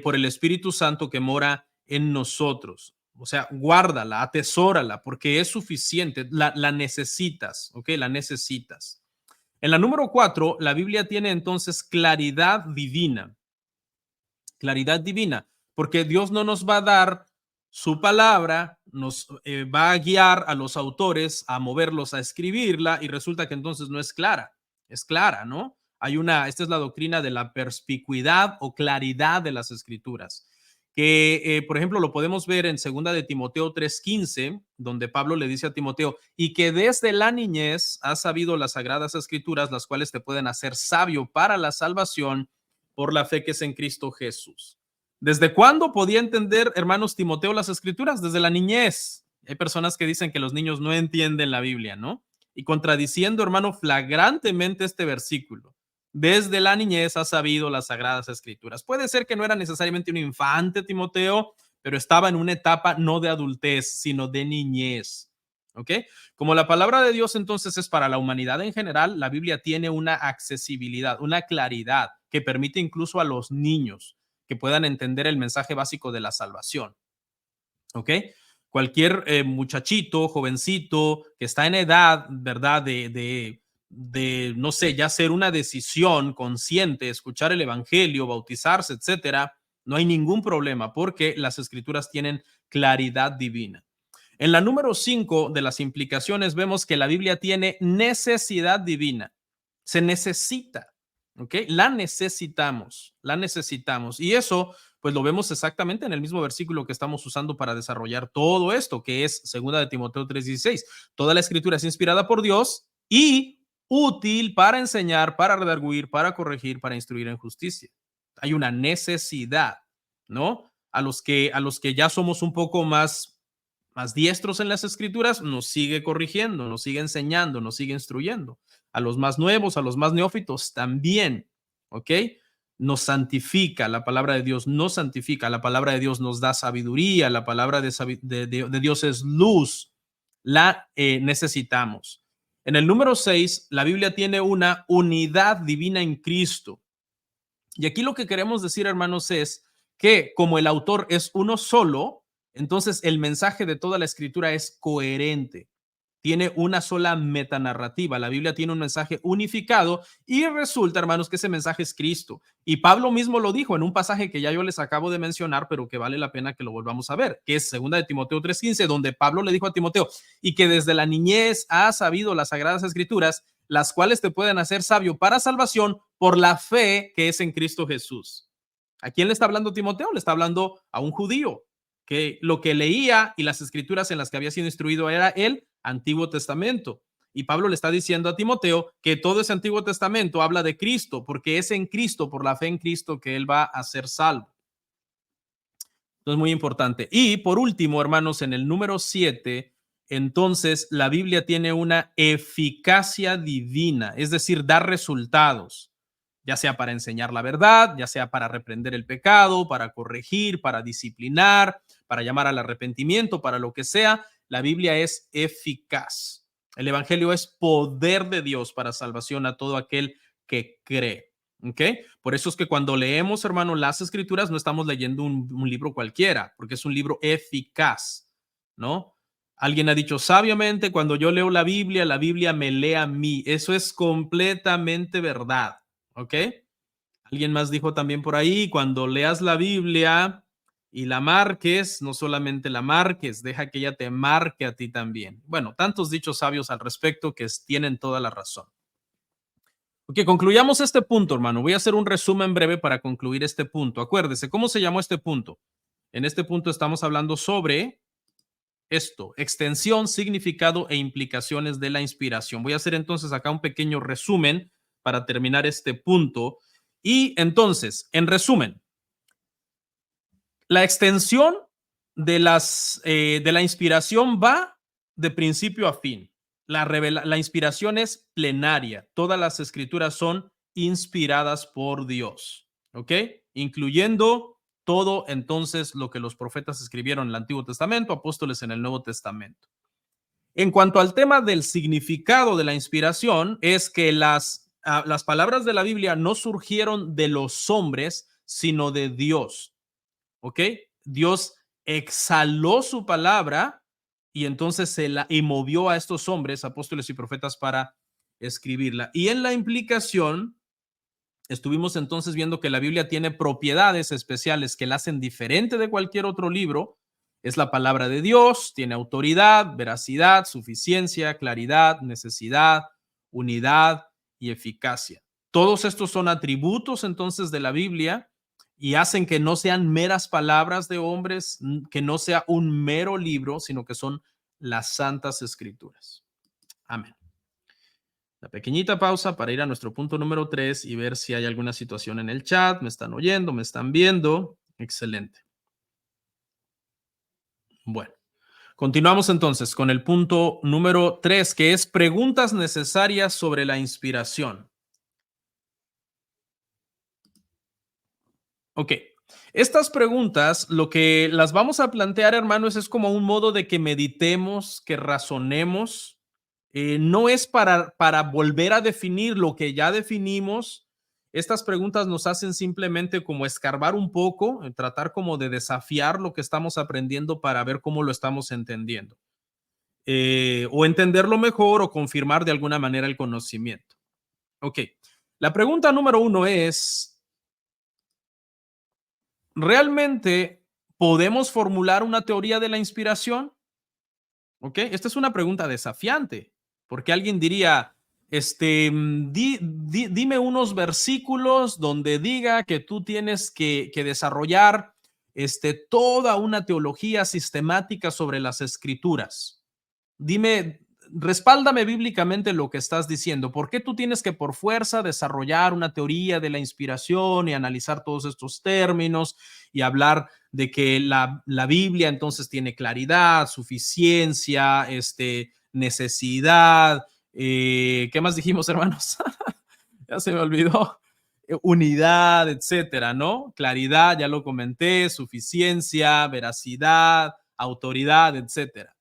por el Espíritu Santo que mora en nosotros. O sea, guárdala, atesórala, porque es suficiente, la necesitas, ¿ok? La necesitas. En la número 4, la Biblia tiene entonces claridad divina, porque Dios no nos va a dar su palabra, nos va a guiar a los autores a moverlos a escribirla y resulta que entonces no es clara, ¿no? Esta es la doctrina de la perspicuidad o claridad de las escrituras, que por ejemplo lo podemos ver en 2 de Timoteo 3:15, donde Pablo le dice a Timoteo, y que desde la niñez has sabido las sagradas escrituras, las cuales te pueden hacer sabio para la salvación por la fe que es en Cristo Jesús. ¿Desde cuándo podía entender, hermanos Timoteo, las escrituras? Desde la niñez. Hay personas que dicen que los niños no entienden la Biblia, ¿no? Y contradiciendo, hermano, flagrantemente este versículo. Desde la niñez ha sabido las sagradas escrituras. Puede ser que no era necesariamente un infante, Timoteo, pero estaba en una etapa no de adultez, sino de niñez. ¿Ok? Como la palabra de Dios entonces es para la humanidad en general, la Biblia tiene una accesibilidad, una claridad que permite incluso a los niños que puedan entender el mensaje básico de la salvación. ¿Ok? Cualquier muchachito, jovencito que está en edad, ¿verdad? No sé, ya hacer una decisión consciente, escuchar el evangelio, bautizarse, etcétera, no hay ningún problema porque las escrituras tienen claridad divina. En la número 5 de las implicaciones vemos que la Biblia tiene necesidad divina. Se necesita, ¿ok? La necesitamos. Y eso, pues lo vemos exactamente en el mismo versículo que estamos usando para desarrollar todo esto, que es 2 de Timoteo 3:16. Toda la escritura es inspirada por Dios y útil para enseñar, para redarguir, para corregir, para instruir en justicia. Hay una necesidad, ¿no? A los que ya somos un poco más diestros en las escrituras, nos sigue corrigiendo, nos sigue enseñando, nos sigue instruyendo. A los más nuevos, a los más neófitos también, ¿ok? Nos santifica, la palabra de Dios nos santifica, la palabra de Dios nos da sabiduría, la palabra de Dios es luz, la necesitamos. En el número 6, la Biblia tiene una unidad divina en Cristo. Y aquí lo que queremos decir, hermanos, es que como el autor es uno solo, entonces el mensaje de toda la escritura es coherente. Tiene una sola metanarrativa. La Biblia tiene un mensaje unificado y resulta, hermanos, que ese mensaje es Cristo. Y Pablo mismo lo dijo en un pasaje que ya yo les acabo de mencionar, pero que vale la pena que lo volvamos a ver, que es 2 de Timoteo 3:15, donde Pablo le dijo a Timoteo, y que desde la niñez has sabido las sagradas escrituras, las cuales te pueden hacer sabio para salvación por la fe que es en Cristo Jesús. ¿A quién le está hablando Timoteo? Le está hablando a un judío que lo que leía y las escrituras en las que había sido instruido era el Antiguo Testamento. Y Pablo le está diciendo a Timoteo que todo ese Antiguo Testamento habla de Cristo, porque es en Cristo, por la fe en Cristo, que él va a ser salvo. Entonces, muy importante. Y por último, hermanos, en el número 7, entonces la Biblia tiene una eficacia divina, es decir, da resultados, ya sea para enseñar la verdad, ya sea para reprender el pecado, para corregir, para disciplinar, para llamar al arrepentimiento, para lo que sea. La Biblia es eficaz. El Evangelio es poder de Dios para salvación a todo aquel que cree. ¿Ok? Por eso es que cuando leemos, hermano, las escrituras, no estamos leyendo un libro cualquiera, porque es un libro eficaz, ¿no? Alguien ha dicho sabiamente, cuando yo leo la Biblia me lee a mí. Eso es completamente verdad, ¿ok? Alguien más dijo también por ahí, cuando leas la Biblia y la marques, no solamente la marques, deja que ella te marque a ti también. Bueno, tantos dichos sabios al respecto que tienen toda la razón. Ok, concluyamos este punto, hermano. Voy a hacer un resumen breve para concluir este punto. Acuérdese, ¿cómo se llamó este punto? En este punto estamos hablando sobre esto, extensión, significado e implicaciones de la inspiración. Voy a hacer entonces acá un pequeño resumen para terminar este punto. Y entonces, en resumen, La extensión de la inspiración va de principio a fin. La inspiración es plenaria. Todas las escrituras son inspiradas por Dios, ¿ok? Incluyendo todo entonces lo que los profetas escribieron en el Antiguo Testamento, apóstoles en el Nuevo Testamento. En cuanto al tema del significado de la inspiración, es que las palabras de la Biblia no surgieron de los hombres, sino de Dios. ¿Ok? Dios exhaló su palabra y entonces y movió a estos hombres, apóstoles y profetas, para escribirla. Y en la implicación, estuvimos entonces viendo que la Biblia tiene propiedades especiales que la hacen diferente de cualquier otro libro. Es la palabra de Dios, tiene autoridad, veracidad, suficiencia, claridad, necesidad, unidad y eficacia. Todos estos son atributos entonces de la Biblia y hacen que no sean meras palabras de hombres, que no sea un mero libro, sino que son las santas escrituras. Amén. La pequeñita pausa para ir a nuestro punto número 3 y ver si hay alguna situación en el chat. ¿Me están oyendo? ¿Me están viendo? Excelente. Bueno, continuamos entonces con el punto número 3, que es preguntas necesarias sobre la inspiración. Ok. Estas preguntas, lo que las vamos a plantear, hermanos, es como un modo de que meditemos, que razonemos. No es para volver a definir lo que ya definimos. Estas preguntas nos hacen simplemente como escarbar un poco, tratar como de desafiar lo que estamos aprendiendo para ver cómo lo estamos entendiendo. O entenderlo mejor o confirmar de alguna manera el conocimiento. Ok. La pregunta número 1 es, ¿realmente podemos formular una teoría de la inspiración? ¿Ok? Esta es una pregunta desafiante, porque alguien diría, dime unos versículos donde diga que tú tienes que desarrollar toda una teología sistemática sobre las escrituras. Dime, respáldame bíblicamente lo que estás diciendo. ¿Por qué tú tienes que por fuerza desarrollar una teoría de la inspiración y analizar todos estos términos y hablar de que la Biblia entonces tiene claridad, suficiencia, necesidad? ¿Qué más dijimos, hermanos? Ya se me olvidó. Unidad, etcétera, ¿no? Claridad, ya lo comenté, suficiencia, veracidad, autoridad, etcétera.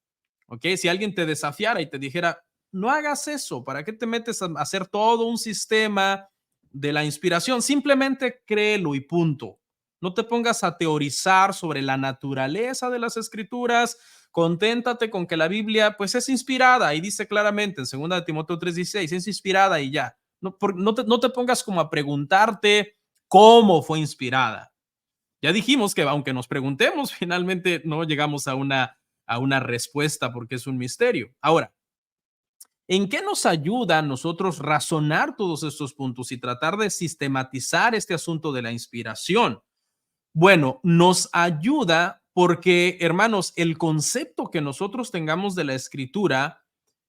¿Ok? Si alguien te desafiara y te dijera, no hagas eso, ¿para qué te metes a hacer todo un sistema de la inspiración? Simplemente créelo y punto. No te pongas a teorizar sobre la naturaleza de las escrituras. Conténtate con que la Biblia pues es inspirada y dice claramente en 2 de Timoteo 3:16, es inspirada y ya. No te pongas como a preguntarte cómo fue inspirada. Ya dijimos que aunque nos preguntemos, finalmente no llegamos a una respuesta porque es un misterio. Ahora, ¿en qué nos ayuda a nosotros razonar todos estos puntos y tratar de sistematizar este asunto de la inspiración? Bueno, nos ayuda porque, hermanos, el concepto que nosotros tengamos de la escritura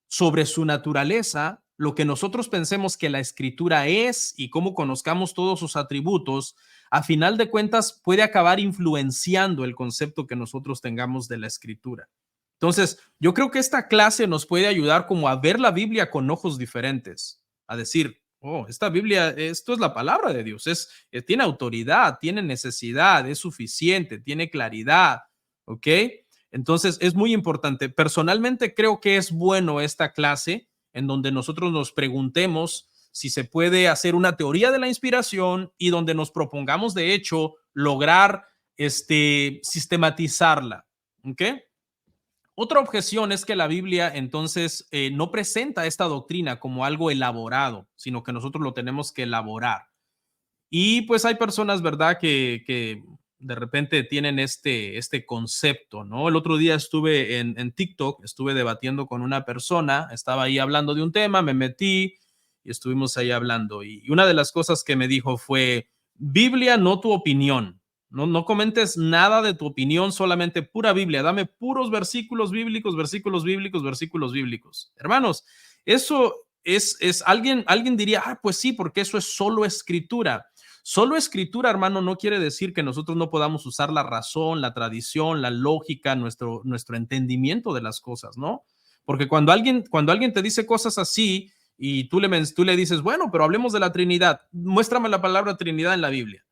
sobre su naturaleza, lo que nosotros pensemos que la escritura es y cómo conozcamos todos sus atributos, a final de cuentas puede acabar influenciando el concepto que nosotros tengamos de la escritura. Entonces, yo creo que esta clase nos puede ayudar como a ver la Biblia con ojos diferentes, a decir, oh, esta Biblia, esto es la palabra de Dios, tiene autoridad, tiene necesidad, es suficiente, tiene claridad, ¿ok? Entonces, es muy importante. Personalmente creo que es bueno esta clase en donde nosotros nos preguntemos si se puede hacer una teoría de la inspiración y donde nos propongamos, de hecho, lograr sistematizarla, ¿ok? Otra objeción es que la Biblia entonces no presenta esta doctrina como algo elaborado, sino que nosotros lo tenemos que elaborar. Y pues hay personas, ¿verdad?, que de repente tienen este concepto, ¿no? El otro día estuve en TikTok, estuve debatiendo con una persona, estaba ahí hablando de un tema, me metí y estuvimos ahí hablando. Y una de las cosas que me dijo fue, Biblia, no tu opinión. No comentes nada de tu opinión, solamente pura Biblia. Dame puros versículos bíblicos, versículos bíblicos, versículos bíblicos. Hermanos, eso alguien diría, pues sí, porque eso es solo escritura. Solo escritura, hermano, no quiere decir que nosotros no podamos usar la razón, la tradición, la lógica, nuestro entendimiento de las cosas, ¿no? Porque cuando alguien te dice cosas así y tú le dices, bueno, pero hablemos de la Trinidad, muéstrame la palabra Trinidad en la Biblia.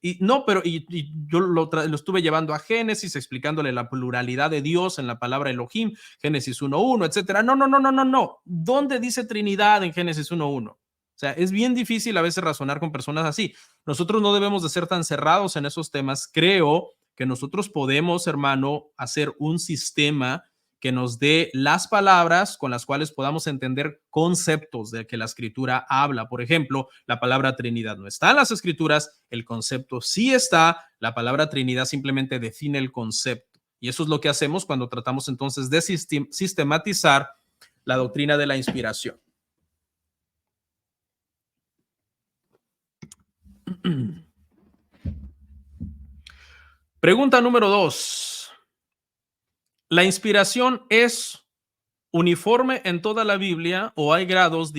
Y no, pero yo lo estuve llevando a Génesis, explicándole la pluralidad de Dios en la palabra Elohim, Génesis 1:1, etcétera. No, no, no, no, no, no. ¿Dónde dice Trinidad en Génesis 1:1? O sea, es bien difícil a veces razonar con personas así. Nosotros no debemos de ser tan cerrados en esos temas. Creo que nosotros podemos, hermano, hacer un sistema que nos dé las palabras con las cuales podamos entender conceptos de que la escritura habla. Por ejemplo, la palabra Trinidad no está en las escrituras, el concepto sí está, la palabra Trinidad simplemente define el concepto. Y eso es lo que hacemos cuando tratamos entonces de sistematizar la doctrina de la inspiración. Pregunta número 2. ¿La inspiración es uniforme en toda la Biblia o hay grados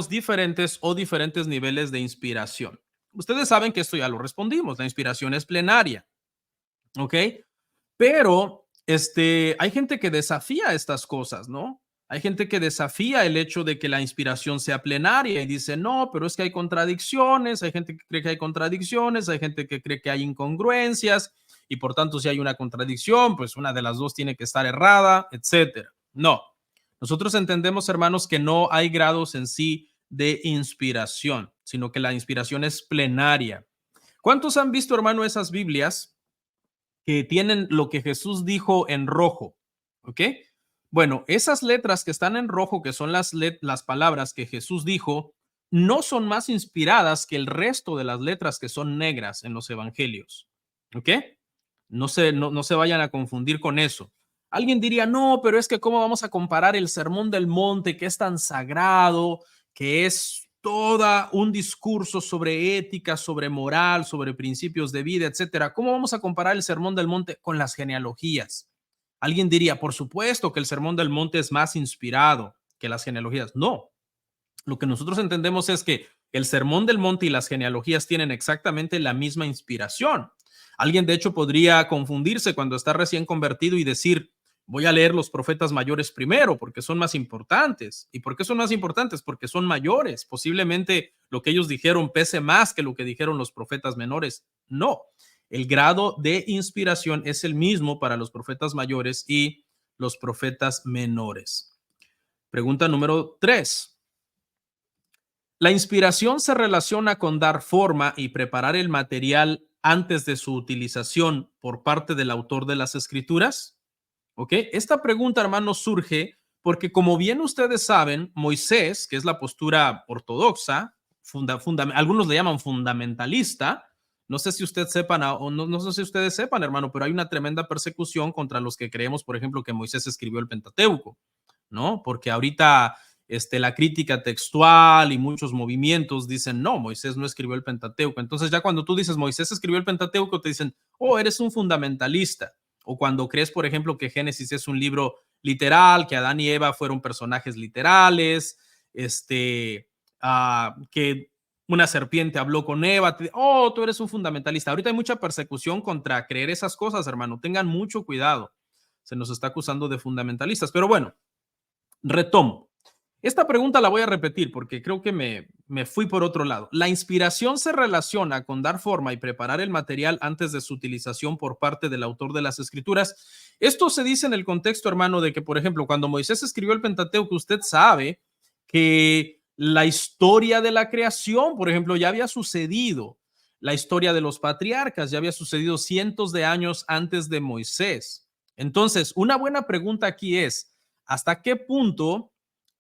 diferentes o diferentes niveles de inspiración? Ustedes saben que esto ya lo respondimos, la inspiración es plenaria, ¿ok? Pero hay gente que desafía estas cosas, ¿no? Hay gente que desafía el hecho de que la inspiración sea plenaria y dice, no, pero es que hay contradicciones, hay gente que cree que hay contradicciones, hay gente que cree que hay incongruencias y por tanto si hay una contradicción, pues una de las dos tiene que estar errada, etcétera. No, nosotros entendemos, hermanos, que no hay grados en sí de inspiración, sino que la inspiración es plenaria. ¿Cuántos han visto, hermano, esas Biblias que tienen lo que Jesús dijo en rojo? ¿Ok? Bueno, esas letras que están en rojo, que son las palabras que Jesús dijo, no son más inspiradas que el resto de las letras que son negras en los evangelios. ¿Ok? No se vayan a confundir con eso. Alguien diría, no, pero es que ¿cómo vamos a comparar el Sermón del Monte, que es tan sagrado, que es toda un discurso sobre ética, sobre moral, sobre principios de vida, etcétera? ¿Cómo vamos a comparar el Sermón del Monte con las genealogías? Alguien diría, por supuesto que el Sermón del Monte es más inspirado que las genealogías. No, lo que nosotros entendemos es que el Sermón del Monte y las genealogías tienen exactamente la misma inspiración. Alguien, de hecho, podría confundirse cuando está recién convertido y decir, voy a leer los profetas mayores primero porque son más importantes. ¿Y por qué son más importantes? Porque son mayores. Posiblemente lo que ellos dijeron pese más que lo que dijeron los profetas menores. No, el grado de inspiración es el mismo para los profetas mayores y los profetas menores. Pregunta número 3. ¿La inspiración se relaciona con dar forma y preparar el material antes de su utilización por parte del autor de las escrituras? ¿Ok? Esta pregunta, hermanos, surge porque, como bien ustedes saben, Moisés, que es la postura ortodoxa, algunos le llaman fundamentalista, no sé si ustedes sepan, o no sé si ustedes sepan, hermano, pero hay una tremenda persecución contra los que creemos, por ejemplo, que Moisés escribió el Pentateuco, ¿no? Porque ahorita la crítica textual y muchos movimientos dicen, no, Moisés no escribió el Pentateuco. Entonces ya cuando tú dices Moisés escribió el Pentateuco, te dicen, oh, eres un fundamentalista. O cuando crees, por ejemplo, que Génesis es un libro literal, que Adán y Eva fueron personajes literales, que una serpiente habló con Eva, oh, tú eres un fundamentalista. Ahorita hay mucha persecución contra creer esas cosas, hermano. Tengan mucho cuidado. Se nos está acusando de fundamentalistas. Pero bueno, retomo. Esta pregunta la voy a repetir porque creo que me fui por otro lado. ¿La inspiración se relaciona con dar forma y preparar el material antes de su utilización por parte del autor de las escrituras? Esto se dice en el contexto, hermano, de que, por ejemplo, cuando Moisés escribió el Pentateuco, usted sabe que la historia de la creación, por ejemplo, ya había sucedido. La historia de los patriarcas ya había sucedido cientos de años antes de Moisés. Entonces, una buena pregunta aquí es, ¿hasta qué punto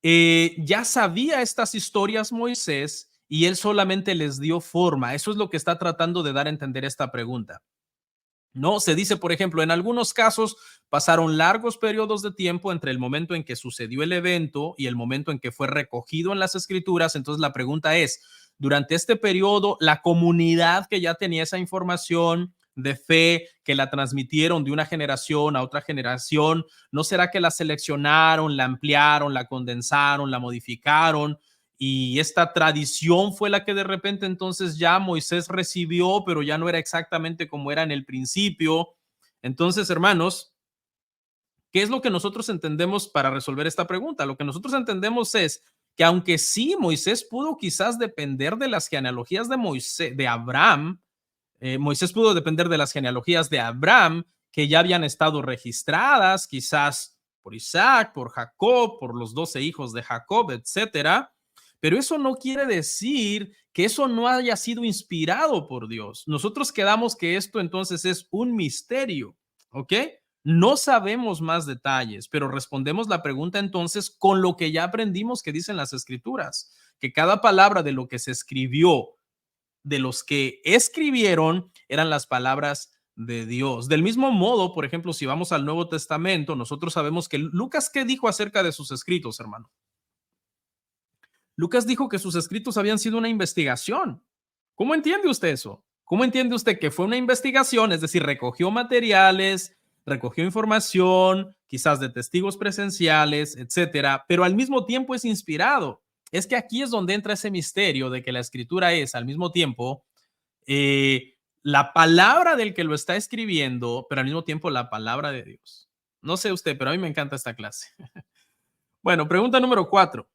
ya sabía estas historias Moisés y él solamente les dio forma? Eso es lo que está tratando de dar a entender esta pregunta. No, se dice, por ejemplo, en algunos casos pasaron largos periodos de tiempo entre el momento en que sucedió el evento y el momento en que fue recogido en las escrituras. Entonces la pregunta es, durante este periodo, la comunidad que ya tenía esa información de fe, que la transmitieron de una generación a otra generación, ¿no será que la seleccionaron, la ampliaron, la condensaron, la modificaron y esta tradición fue la que de repente entonces ya Moisés recibió, pero ya no era exactamente como era en el principio. Entonces, hermanos, ¿qué es lo que nosotros entendemos para resolver esta pregunta? Lo que nosotros entendemos es que aunque sí Moisés pudo quizás depender de las genealogías de Moisés, de Abraham, Moisés pudo depender de las genealogías de Abraham que ya habían estado registradas, quizás por Isaac, por Jacob, por los 12 hijos de Jacob, etcétera. Pero eso no quiere decir que eso no haya sido inspirado por Dios. Nosotros quedamos que esto entonces es un misterio, ¿ok? No sabemos más detalles, pero respondemos la pregunta entonces con lo que ya aprendimos que dicen las escrituras, que cada palabra de lo que se escribió, de los que escribieron, eran las palabras de Dios. Del mismo modo, por ejemplo, si vamos al Nuevo Testamento, nosotros sabemos que Lucas, ¿qué dijo acerca de sus escritos, hermano? Lucas dijo que sus escritos habían sido una investigación. ¿Cómo entiende usted eso? ¿Cómo entiende usted que fue una investigación? Es decir, recogió materiales, recogió información, quizás de testigos presenciales, etcétera, pero al mismo tiempo es inspirado. Es que aquí es donde entra ese misterio de que la escritura es al mismo tiempo la palabra del que lo está escribiendo, pero al mismo tiempo la palabra de Dios. No sé usted, pero a mí me encanta esta clase. Bueno, pregunta número 4.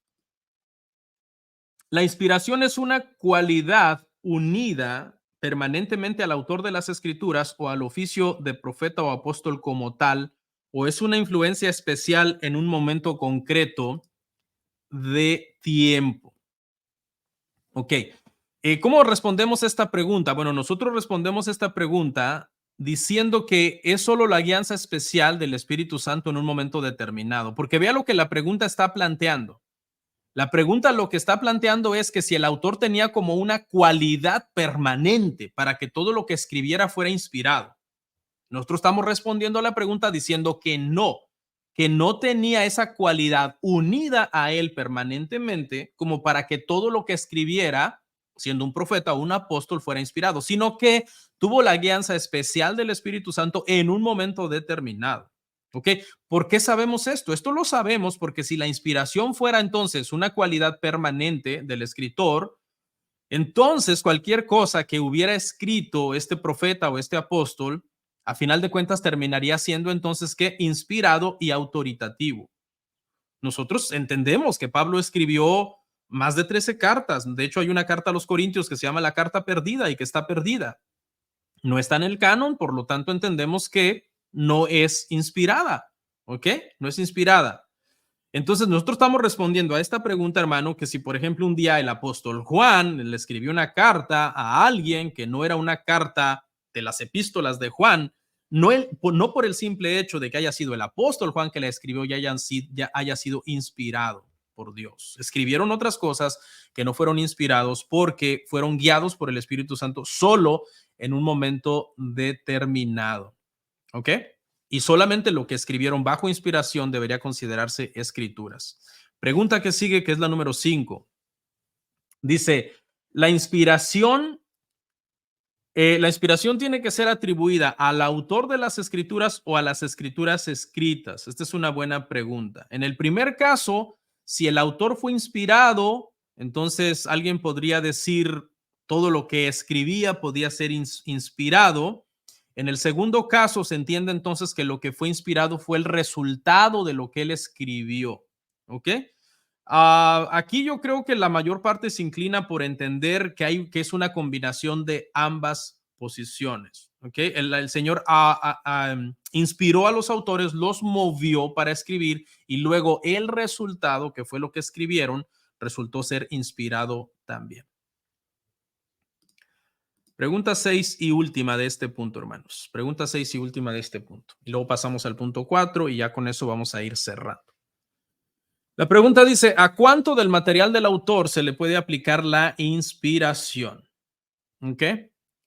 La inspiración es una cualidad unida permanentemente al autor de las escrituras o al oficio de profeta o apóstol como tal, o es una influencia especial en un momento concreto de tiempo. Ok. ¿Cómo respondemos esta pregunta? Bueno, nosotros respondemos esta pregunta diciendo que es solo la guianza especial del Espíritu Santo en un momento determinado, porque vea lo que la pregunta está planteando. La pregunta lo que está planteando es que si el autor tenía como una cualidad permanente para que todo lo que escribiera fuera inspirado. Nosotros estamos respondiendo a la pregunta diciendo que no tenía esa cualidad unida a él permanentemente como para que todo lo que escribiera, siendo un profeta o un apóstol, fuera inspirado, sino que tuvo la guianza especial del Espíritu Santo en un momento determinado. ¿Ok? ¿Por qué sabemos esto? Esto lo sabemos porque si la inspiración fuera entonces una cualidad permanente del escritor, entonces cualquier cosa que hubiera escrito este profeta o este apóstol, a final de cuentas terminaría siendo entonces que inspirado y autoritativo. Nosotros entendemos que Pablo escribió más de 13 cartas. De hecho, hay una carta a los Corintios que se llama la carta perdida y que está perdida. No está en el canon, por lo tanto entendemos que no es inspirada, ¿ok? No es inspirada. Entonces nosotros estamos respondiendo a esta pregunta, hermano, que si por ejemplo un día el apóstol Juan le escribió una carta a alguien que no era una carta de las epístolas de Juan, no por el simple hecho de que haya sido el apóstol Juan que la escribió ya haya sido inspirado por Dios. Escribieron otras cosas que no fueron inspirados porque fueron guiados por el Espíritu Santo solo en un momento determinado. ¿Ok? Y solamente lo que escribieron bajo inspiración debería considerarse escrituras. Pregunta que sigue, que es la número 5. Dice, la inspiración tiene que ser atribuida al autor de las escrituras o a las escrituras escritas. Esta es una buena pregunta. En el primer caso, si el autor fue inspirado, entonces alguien podría decir todo lo que escribía podía ser inspirado. En el segundo caso, se entiende entonces que lo que fue inspirado fue el resultado de lo que él escribió. ¿Ok? Aquí yo creo que la mayor parte se inclina por entender que es una combinación de ambas posiciones. ¿Okay? El Señor inspiró a los autores, los movió para escribir y luego el resultado, que fue lo que escribieron, resultó ser inspirado también. Pregunta 6 y última de este punto, hermanos. Pregunta 6 y última de este punto. Y luego pasamos al punto 4 y ya con eso vamos a ir cerrando. La pregunta dice, ¿a cuánto del material del autor se le puede aplicar la inspiración? ¿Ok?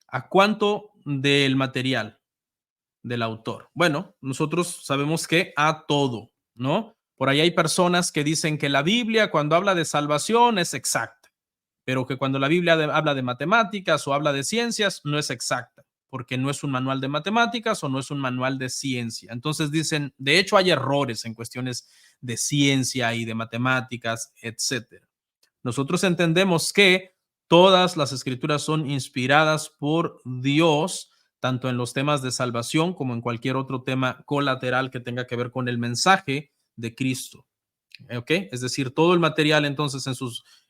¿A cuánto del material del autor? Bueno, nosotros sabemos que a todo, ¿no? Por ahí hay personas que dicen que la Biblia cuando habla de salvación es exacta, pero que cuando la Biblia habla de matemáticas o habla de ciencias no es exacta, porque no es un manual de matemáticas o no es un manual de ciencia. Entonces dicen, de hecho hay errores en cuestiones de ciencia y de matemáticas, etcétera. Nosotros entendemos que todas las escrituras son inspiradas por Dios, tanto en los temas de salvación como en cualquier otro tema colateral que tenga que ver con el mensaje de Cristo. ¿Ok? Es decir, todo el material entonces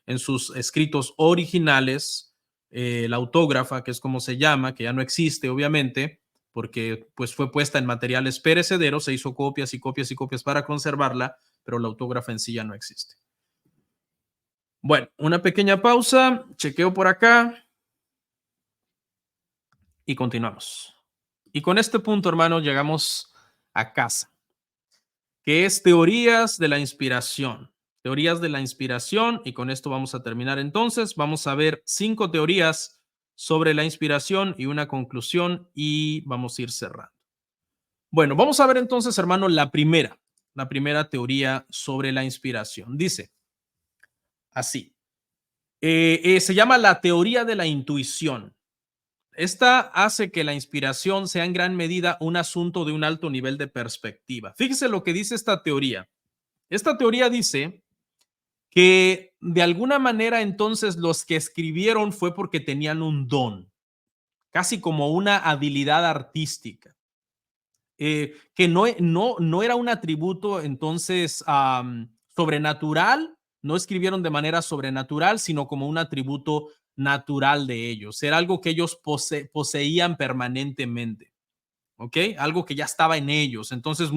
en sus escritos originales, la autógrafa, que es como se llama, que ya no existe obviamente, porque pues fue puesta en materiales perecederos, se hizo copias y copias y copias para conservarla, pero la autógrafa en sí ya no existe. Bueno, una pequeña pausa, chequeo por acá y continuamos. Y con este punto, hermano, llegamos a casa, que es teorías de la inspiración. Teorías de la inspiración, y con esto vamos a terminar entonces. Vamos a ver 5 teorías sobre la inspiración y una conclusión y vamos a ir cerrando. Bueno, vamos a ver entonces, hermano, la primera teoría sobre la inspiración. Dice así, se llama la teoría de la intuición. Esta hace que la inspiración sea en gran medida un asunto de un alto nivel de perspectiva. Fíjese lo que dice esta teoría. Esta teoría dice que de alguna manera entonces los que escribieron fue porque tenían un don, casi como una habilidad artística, que no era un atributo entonces sobrenatural, no escribieron de manera sobrenatural, sino como un atributo natural de ellos, era algo que ellos poseían permanentemente. ¿Ok? Algo que ya estaba en ellos. Entonces,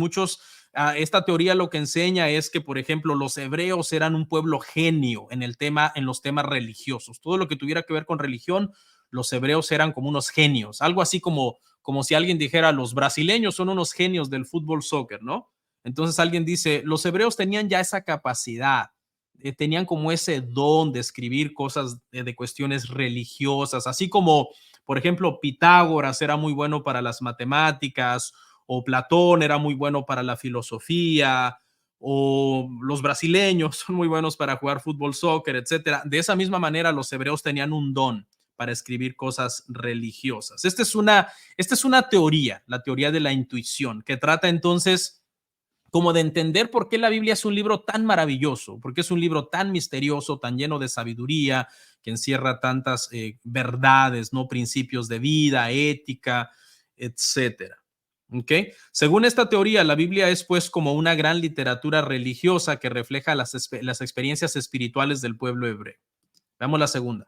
esta teoría lo que enseña es que, por ejemplo, los hebreos eran un pueblo genio en los temas religiosos. Todo lo que tuviera que ver con religión, los hebreos eran como unos genios. Algo así como si alguien dijera, los brasileños son unos genios del fútbol soccer, ¿no? Entonces alguien dice, los hebreos tenían ya esa capacidad, tenían como ese don de escribir cosas de cuestiones religiosas, así como por ejemplo, Pitágoras era muy bueno para las matemáticas, o Platón era muy bueno para la filosofía, o los brasileños son muy buenos para jugar fútbol, soccer, etcétera. De esa misma manera, los hebreos tenían un don para escribir cosas religiosas. Esta es una teoría, la teoría de la intuición, que trata entonces como de entender por qué la Biblia es un libro tan maravilloso, por qué es un libro tan misterioso, tan lleno de sabiduría, que encierra tantas verdades, ¿no? Principios de vida, ética, etcétera. ¿Ok? Según esta teoría, la Biblia es pues como una gran literatura religiosa que refleja las experiencias espirituales del pueblo hebreo. Veamos la segunda.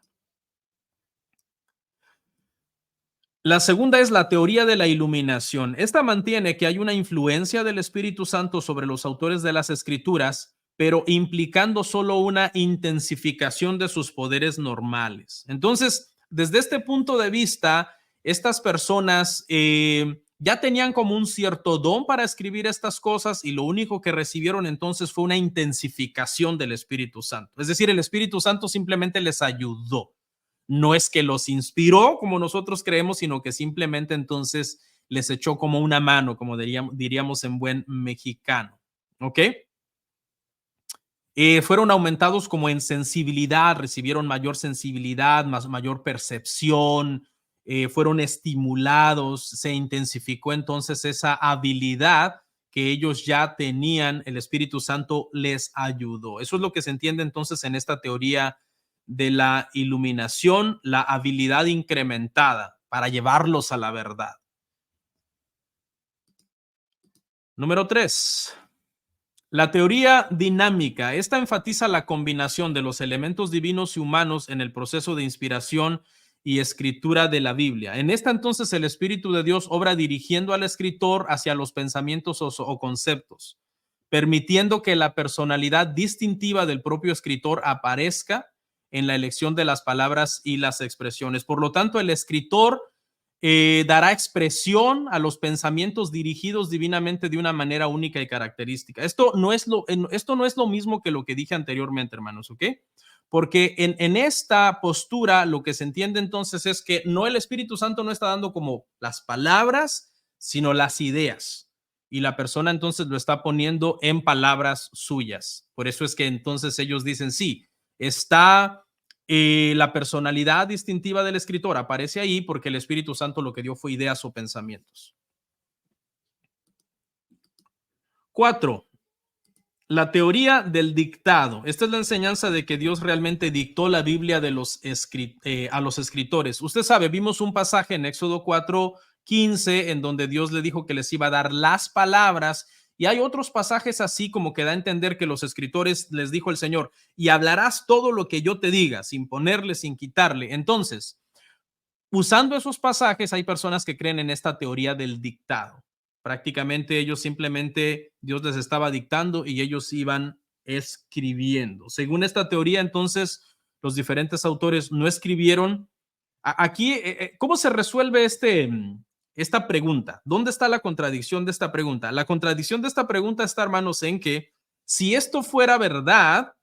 La segunda es la teoría de la iluminación. Esta mantiene que hay una influencia del Espíritu Santo sobre los autores de las Escrituras, pero implicando solo una intensificación de sus poderes normales. Entonces, desde este punto de vista, estas personas ya tenían como un cierto don para escribir estas cosas y lo único que recibieron entonces fue una intensificación del Espíritu Santo. Es decir, el Espíritu Santo simplemente les ayudó, no es que los inspiró como nosotros creemos, sino que simplemente entonces les echó como una mano, como diríamos en buen mexicano. ¿Ok? Fueron aumentados como en sensibilidad, recibieron mayor sensibilidad, mayor percepción, fueron estimulados, se intensificó entonces esa habilidad que ellos ya tenían, el Espíritu Santo les ayudó. Eso es lo que se entiende entonces en esta teoría de la iluminación, la habilidad incrementada para llevarlos a la verdad. Número 3. La teoría dinámica. Esta enfatiza la combinación de los elementos divinos y humanos en el proceso de inspiración y escritura de la Biblia. En esta entonces el Espíritu de Dios obra dirigiendo al escritor hacia los pensamientos o conceptos, permitiendo que la personalidad distintiva del propio escritor aparezca en la elección de las palabras y las expresiones. Por lo tanto, el escritor dará expresión a los pensamientos dirigidos divinamente de una manera única y característica. Esto no es lo mismo que lo que dije anteriormente, hermanos, ¿ok? Porque en esta postura lo que se entiende entonces es que no, el Espíritu Santo no está dando como las palabras, sino las ideas. Y la persona entonces lo está poniendo en palabras suyas. Por eso es que entonces ellos dicen, sí, está la personalidad distintiva del escritor aparece ahí porque el Espíritu Santo lo que dio fue ideas o pensamientos. 4. La teoría del dictado. Esta es la enseñanza de que Dios realmente dictó la Biblia de a los escritores. Usted sabe, vimos un pasaje en Éxodo 4:15 en donde Dios le dijo que les iba a dar las palabras, y hay otros pasajes así como que da a entender que los escritores les dijo el Señor, y hablarás todo lo que yo te diga, sin ponerle, sin quitarle. Entonces, usando esos pasajes, hay personas que creen en esta teoría del dictado. Prácticamente ellos simplemente, Dios les estaba dictando y ellos iban escribiendo. Según esta teoría, entonces, los diferentes autores no escribieron. Aquí, ¿cómo se resuelve esta pregunta? ¿Dónde está la contradicción de esta pregunta? La contradicción de esta pregunta está, hermanos, en que si esto fuera verdad,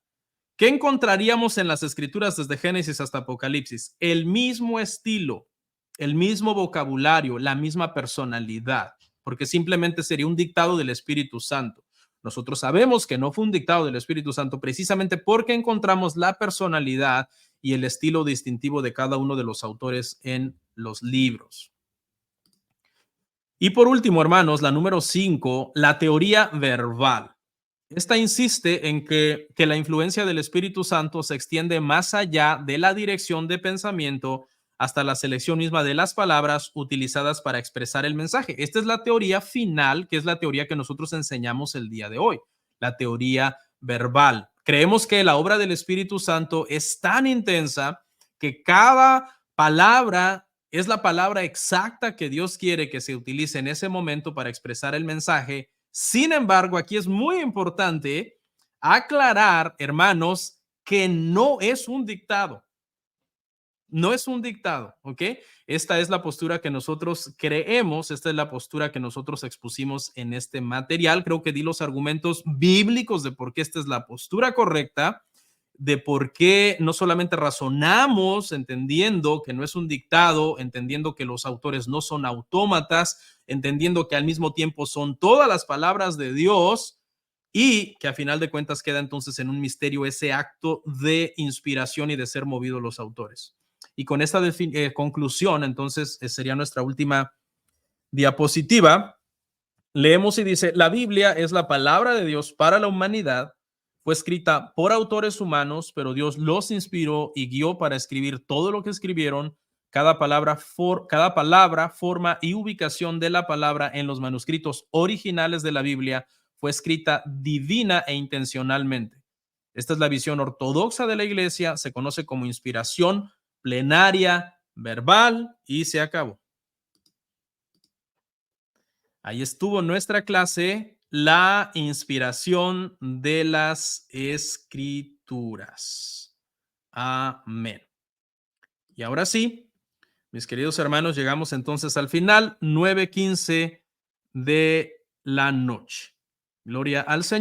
¿qué encontraríamos en las escrituras desde Génesis hasta Apocalipsis? El mismo estilo, el mismo vocabulario, la misma personalidad, porque simplemente sería un dictado del Espíritu Santo. Nosotros sabemos que no fue un dictado del Espíritu Santo precisamente porque encontramos la personalidad y el estilo distintivo de cada uno de los autores en los libros. Y por último, hermanos, la número 5, la teoría verbal. Esta insiste en que la influencia del Espíritu Santo se extiende más allá de la dirección de pensamiento hasta la selección misma de las palabras utilizadas para expresar el mensaje. Esta es la teoría final, que es la teoría que nosotros enseñamos el día de hoy, la teoría verbal. Creemos que la obra del Espíritu Santo es tan intensa que cada palabra es la palabra exacta que Dios quiere que se utilice en ese momento para expresar el mensaje. Sin embargo, aquí es muy importante aclarar, hermanos, que no es un dictado. No es un dictado, ¿ok? Esta es la postura que nosotros creemos, esta es la postura que nosotros expusimos en este material. Creo que di los argumentos bíblicos de por qué esta es la postura correcta, de por qué no solamente razonamos entendiendo que no es un dictado, entendiendo que los autores no son autómatas, entendiendo que al mismo tiempo son todas las palabras de Dios, y que a final de cuentas queda entonces en un misterio ese acto de inspiración y de ser movidos los autores. Y con esta conclusión, entonces, sería nuestra última diapositiva. Leemos y dice, la Biblia es la palabra de Dios para la humanidad. Fue escrita por autores humanos, pero Dios los inspiró y guió para escribir todo lo que escribieron. Cada palabra, forma y ubicación de la palabra en los manuscritos originales de la Biblia fue escrita divina e intencionalmente. Esta es la visión ortodoxa de la iglesia, se conoce como inspiración plenaria, verbal, y se acabó. Ahí estuvo nuestra clase, la inspiración de las escrituras. Amén. Y ahora sí, mis queridos hermanos, llegamos entonces al final, 9:15 de la noche. Gloria al Señor.